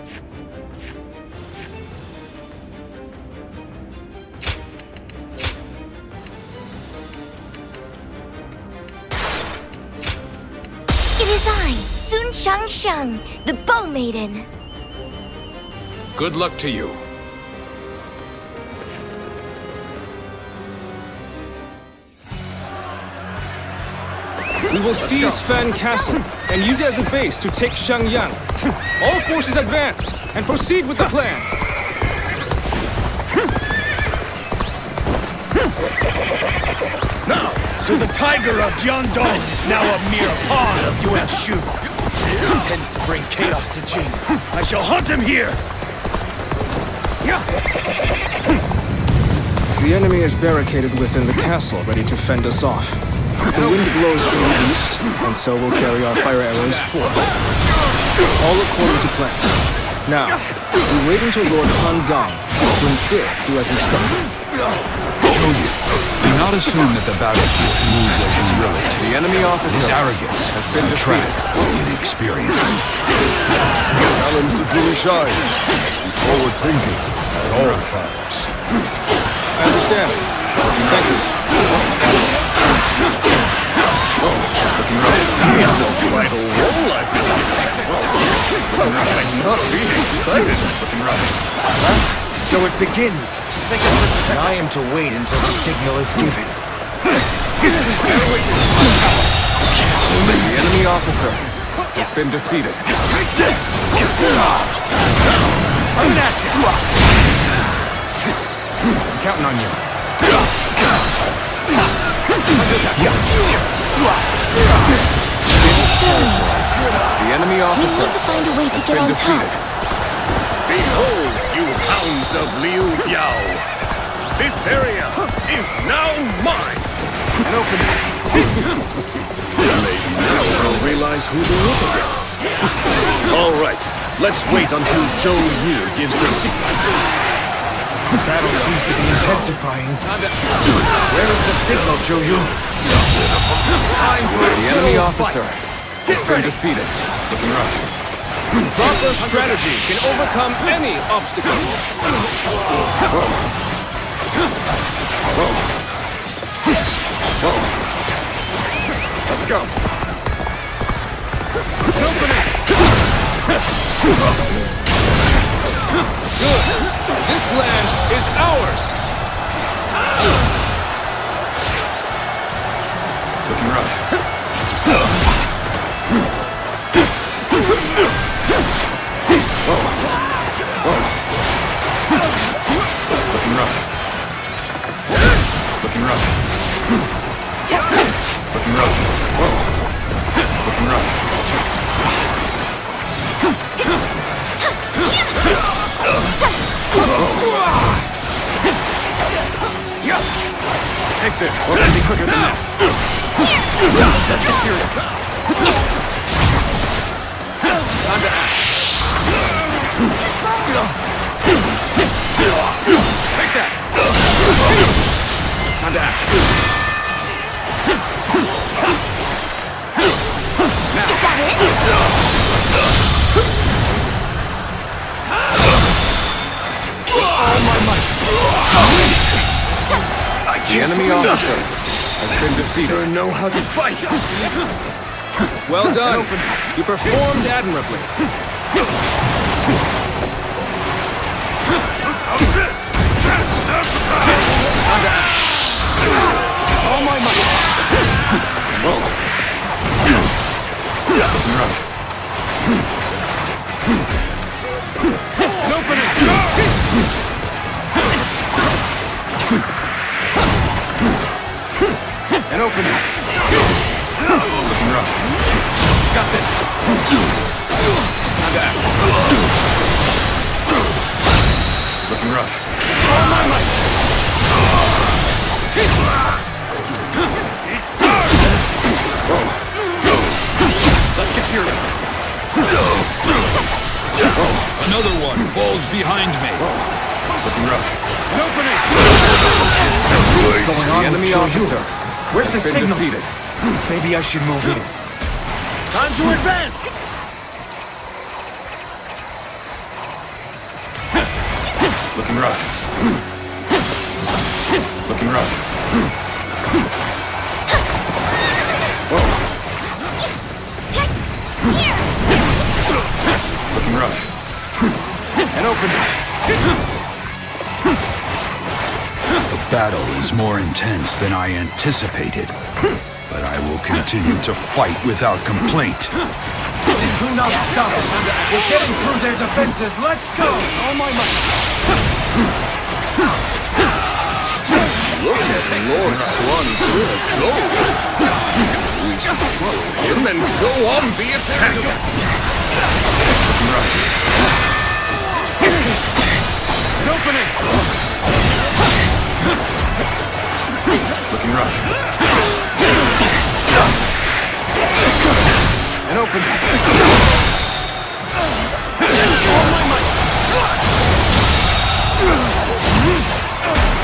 I, Sun Shangshang, the Bow Maiden. Good luck to you. We will seize Fan Castle and use it as a base to take Xiangyang. All forces advance and proceed with the plan. Now, so the tiger of Jiandong is now a mere pawn of Yuan Shu. He intends to bring chaos to Jing. I shall hunt him here! The enemy is barricaded within the castle, ready to fend us off. The wind blows from the east, and so we'll carry our fire arrows forth. All according to plan. Now, we wait until Lord Han Dong and Sun Si do as instructed. Do not assume that the battlefield moves as you will it. The enemy officer His arrogance has been defeated. Inexperience. Challenge to truly shine. Be forward thinking at all times. I understand. Thank you. It's a vital role I've been detecting. I'm not really excited. So it begins. And I am to wait until the signal is given. The enemy officer has been defeated. I'm counting on you. The enemy officer We need to find a way to has get been on defeated. top. Behold, you hounds of Liu Bei! This area is now mine! And open it. Maybe now they'll realize who they're up against. All right, let's wait until Zhou Yu gives the signal. The battle seems to be intensifying. Where is the signal, Zhou Yu? The enemy officer has been defeated. Looking rough. Proper strategy can overcome any obstacle. Let's go. Open it. Good. This land is ours. Looking rough. Looking rough. Looking rough. Looking rough. Looking rough. Take this. We're gonna be quicker than that. Let's get serious. Time to act. Take that. Time to act. Now. Is that it? All my might. The enemy officer has been defeated. Sure know how to fight! Well done. You performed admirably. How's this? Time to act. All my might. Rough. Open it. And open it. Looking rough. Got this. Time to act. Looking rough. All my might. Let's get serious. Another one falls behind me. Looking rough. Open it! What's going on The enemy with Zhou Yu? officer Where's the has been signal? defeated. Maybe I should move in. Time to advance! Looking rough. Looking rough. rough. And open. The battle is more intense than I anticipated, but I will continue to fight without complaint. Do not stop us. We're getting through their defenses. Let's go! All my might. Look at Lord Swan Zhuo go! We should follow him and go on the attack! An opening! Looking rough. An opening!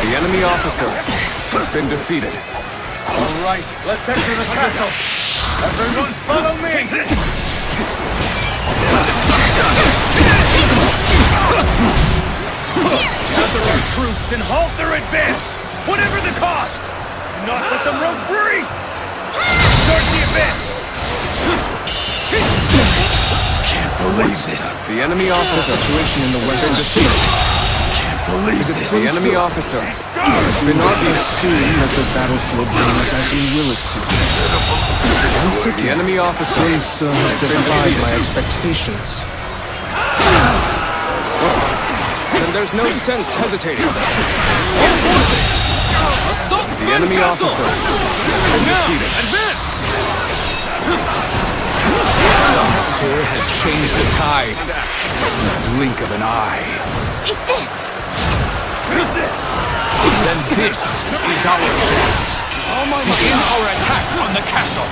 The enemy officer has been defeated. All right, let's enter the castle. Everyone follow me! Gather our troops and halt their advance, whatever the cost! Do not let them roam free! Start the advance! Can't believe this! The enemy officer. The situation in the west is shifting. Believe it. The enemy officer has been seen that the battlefield runs as you will it to. Once again, the enemy officer has defied my expectations. Then there's no sense hesitating. All forces! Assault the enemy castle. Officer has been defeated. Advance! Zhuo has changed the tide in the blink of an eye. Take this! Then this is our chance. Begin our attack on the castle.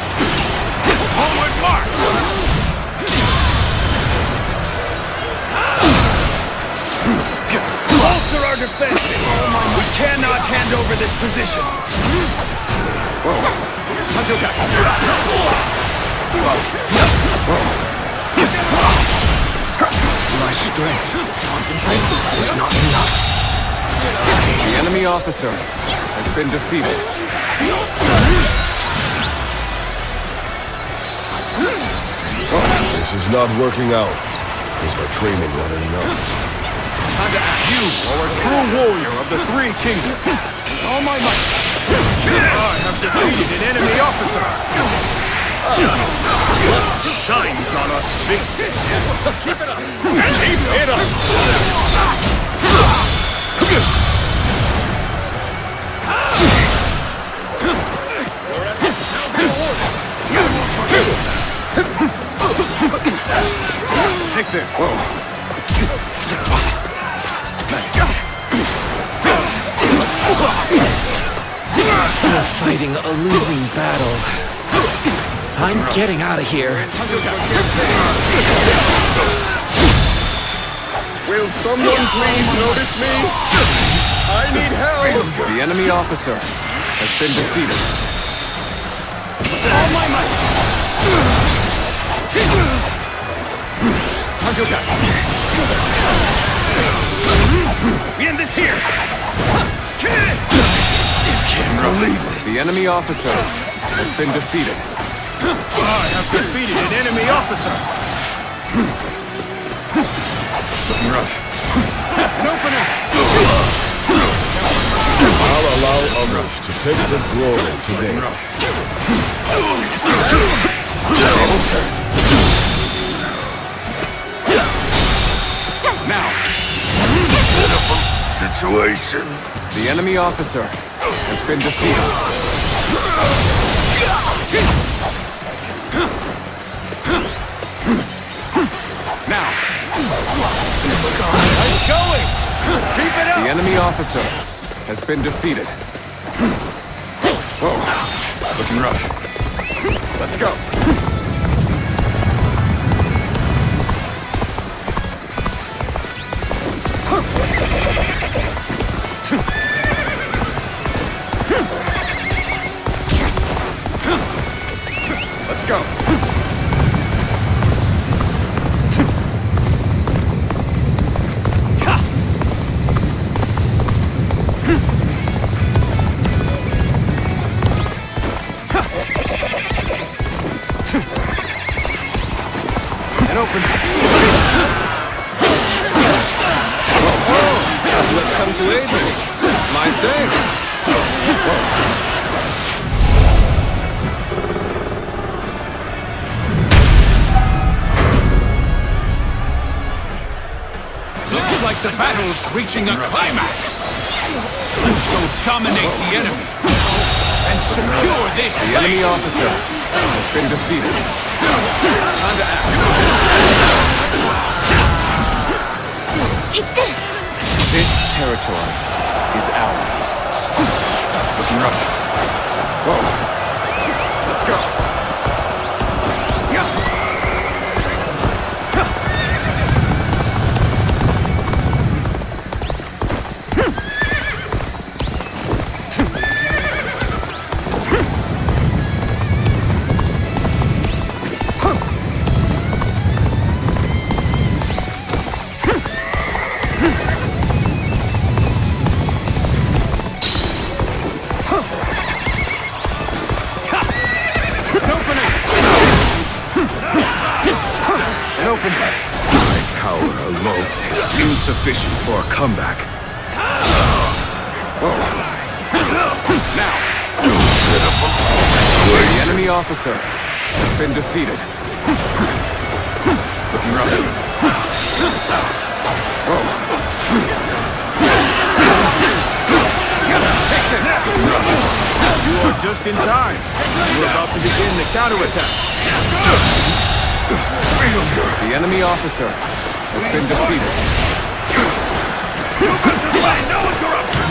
Onward march! Bolster our defenses! We cannot hand over this position! My strength is not enough. The enemy officer has been defeated. This is not working out. Is my training not enough? Time to act. You are a true warrior of the Three Kingdoms. All my might. I have defeated an enemy officer. Blood shines on us this day. Keep it up. Keep it up. Take this. Nice. We're fighting a losing battle. I'm getting out of here. Will someone please notice me? I need help! The enemy officer has been defeated. All my might! We end this here! Can't believe this! The enemy officer has been defeated. I have defeated an enemy officer! Looking rough. An opening! I'll allow others to take the glory today. Now! Pitiful situation. The enemy officer has been defeated. Now! Nice going! Keep it up! The enemy officer has been defeated. Whoa, looking rough. Let's go. Let's go. reaching a climax. Let's go dominate the enemy and secure this The place. enemy officer has been defeated. Time to act. Take this! This territory is ours. Looking rough. Whoa. Let's go. Insufficient for a comeback. Whoa. Now. The enemy officer has been defeated. Looking rough. Whoa. Take this! Looking rough. You are just in time. We're about to begin the counterattack. The enemy officer has been defeated. Lucas is late, no interruption!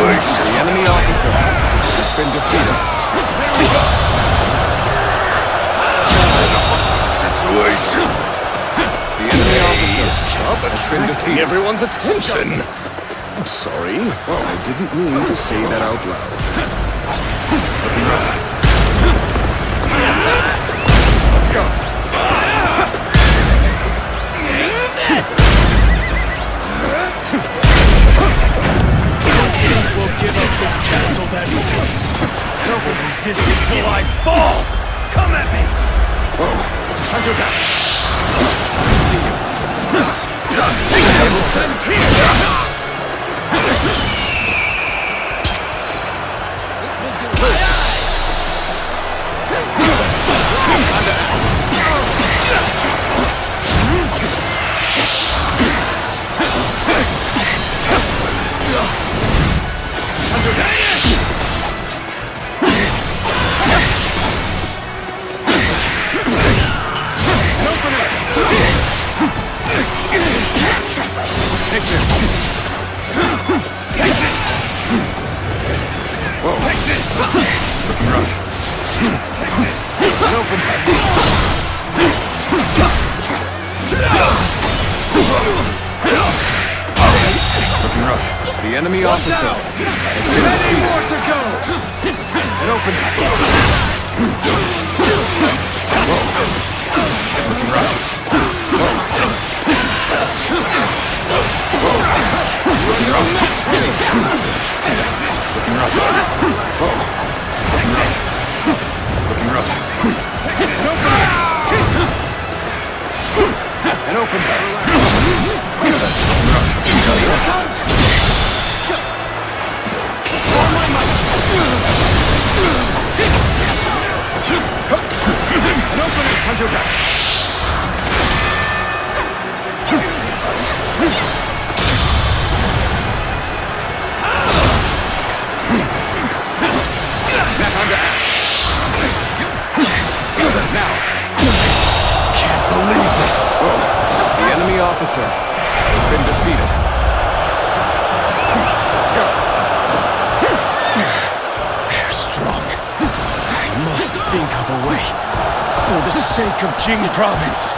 The enemy officer has been defeated. Situation. The enemy officer has been defeated. Everyone's attention. I'm sorry. I didn't mean to say that out loud. Looking rough. Let's go. We'll give up this castle that easily. No one resists until I fall! Come at me! Whoa. Time to attack. I see you. Hamilton's here! Loose. Take this! Take this! Whoa. Take this! Looking rough. Take this! An open fight. Looking rough. The enemy officer has been defeated. More to go! An open fight. Whoa. Looking rough. Whoa. Looking rough. Looking rough. Whoa. Looking rough. Looking rough. An open battle. Looking rough. An opening. Time to attack. Time to act. Now. Can't believe this. Whoa. The enemy officer has been defeated. Let's go. They're strong. I must think of a way. For the sake of Jing province.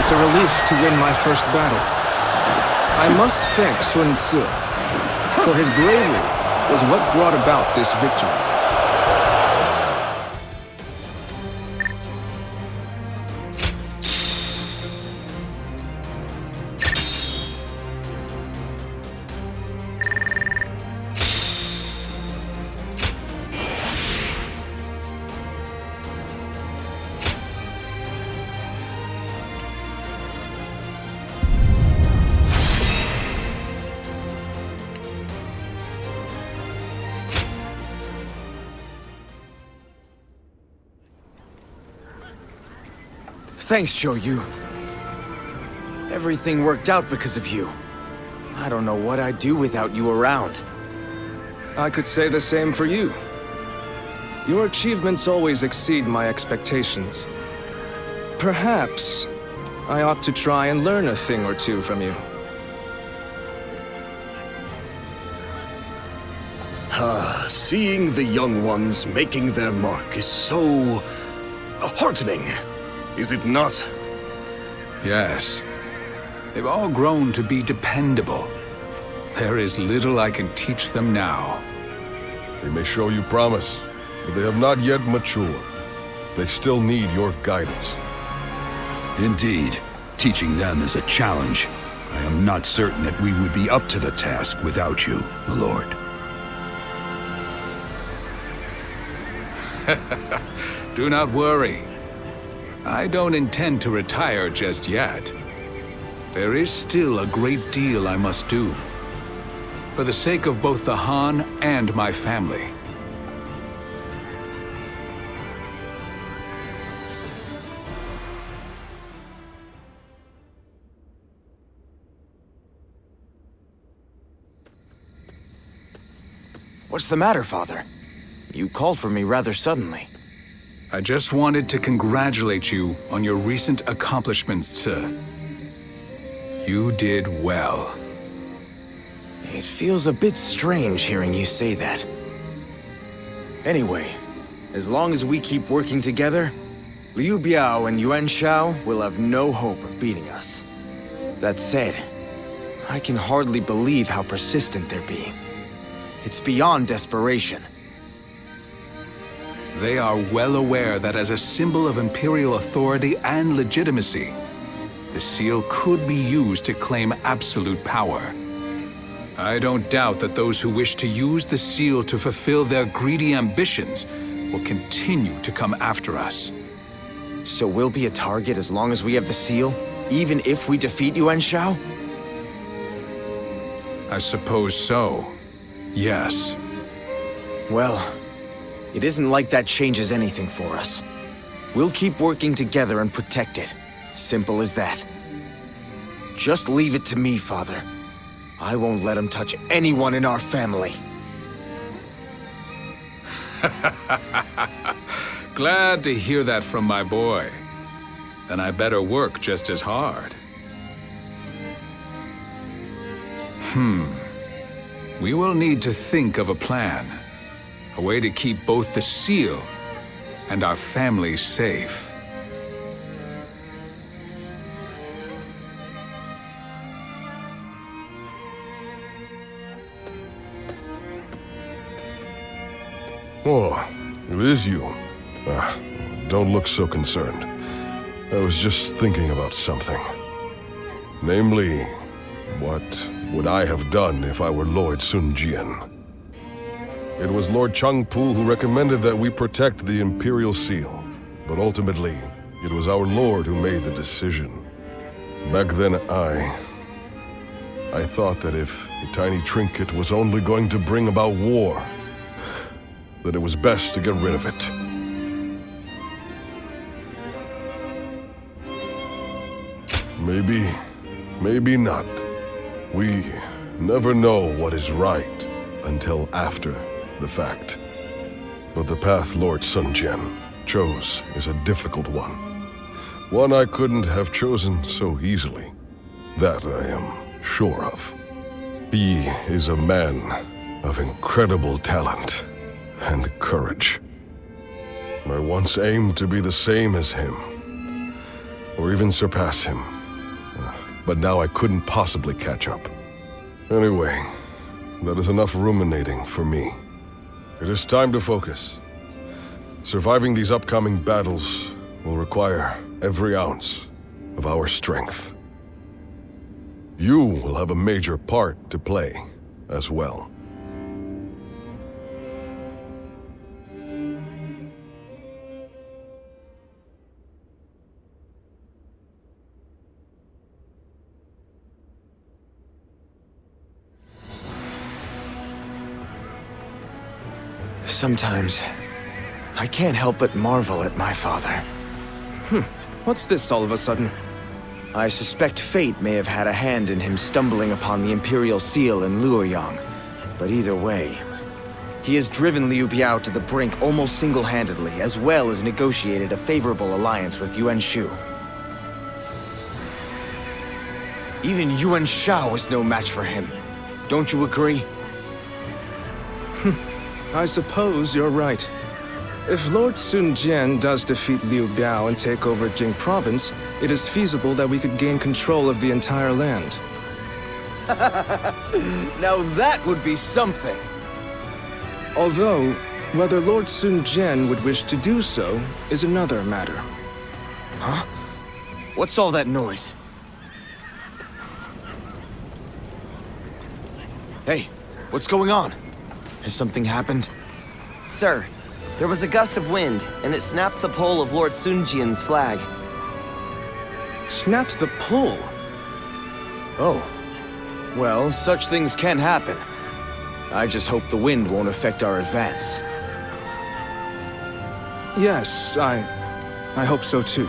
It's a relief to win my first battle. I must thank Sun Tzu, for his bravery was what brought about this victory. Thanks, Zhuo. Everything worked out because of you. I don't know what I'd do without you around. I could say the same for you. Your achievements always exceed my expectations. Perhaps I ought to try and learn a thing or two from you. Seeing the young ones making their mark is so heartening, is it not? Yes. They've all grown to be dependable. There is little I can teach them now. They may show you promise, but they have not yet matured. They still need your guidance. Indeed, teaching them is a challenge. I am not certain that we would be up to the task without you, my lord. Do not worry. I don't intend to retire just yet. There is still a great deal I must do. For the sake of both the Han and my family. What's the matter, Father? You called for me rather suddenly. I just wanted to congratulate you on your recent accomplishments, sir. You did well. It feels a bit strange hearing you say that. Anyway, as long as we keep working together, Liu Bei and Yuan Shao will have no hope of beating us. That said, I can hardly believe how persistent they're being. It's beyond desperation. They are well aware that as a symbol of Imperial authority and legitimacy, the seal could be used to claim absolute power. I don't doubt that those who wish to use the seal to fulfill their greedy ambitions will continue to come after us. So we'll be a target as long as we have the seal, even if we defeat Yuan Shao? I suppose so. Yes. Well, it isn't like that changes anything for us. We'll keep working together and protect it. Simple as that. Just leave it to me, Father. I won't let him touch anyone in our family. Glad to hear that from my boy. Then I better work just as hard. We will need to think of a plan. A way to keep both the seal and our family safe. Oh, it is you. Don't look so concerned. I was just thinking about something. Namely, what would I have done if I were Lord Sun Jian? It was Lord Changpu who recommended that we protect the Imperial Seal, but ultimately, it was our Lord who made the decision. Back then, I thought that if a tiny trinket was only going to bring about war, that it was best to get rid of it. Maybe not. We never know what is right until after the fact. But the path Lord Sun Jian chose is a difficult one. One I couldn't have chosen so easily. That I am sure of. He is a man of incredible talent and courage. I once aimed to be the same as him, or even surpass him. But now I couldn't possibly catch up. Anyway, that is enough ruminating for me. It is time to focus. Surviving these upcoming battles will require every ounce of our strength. You will have a major part to play as well. Sometimes, I can't help but marvel at my father. What's this all of a sudden? I suspect fate may have had a hand in him stumbling upon the Imperial Seal in Luoyang. But either way, he has driven Liu Bei to the brink almost single-handedly, as well as negotiated a favorable alliance with Yuan Shu. Even Yuan Shao is no match for him. Don't you agree? I suppose you're right. If Lord Sun Jian does defeat Liu Bei and take over Jing Province, it is feasible that we could gain control of the entire land. Now that would be something! Although, whether Lord Sun Jian would wish to do so is another matter. Huh? What's all that noise? Hey, what's going on? Has something happened? Sir, there was a gust of wind, and it snapped the pole of Lord Sun Jian's flag. Snapped the pole? Oh. Well, such things can happen. I just hope the wind won't affect our advance. Yes, I hope so too.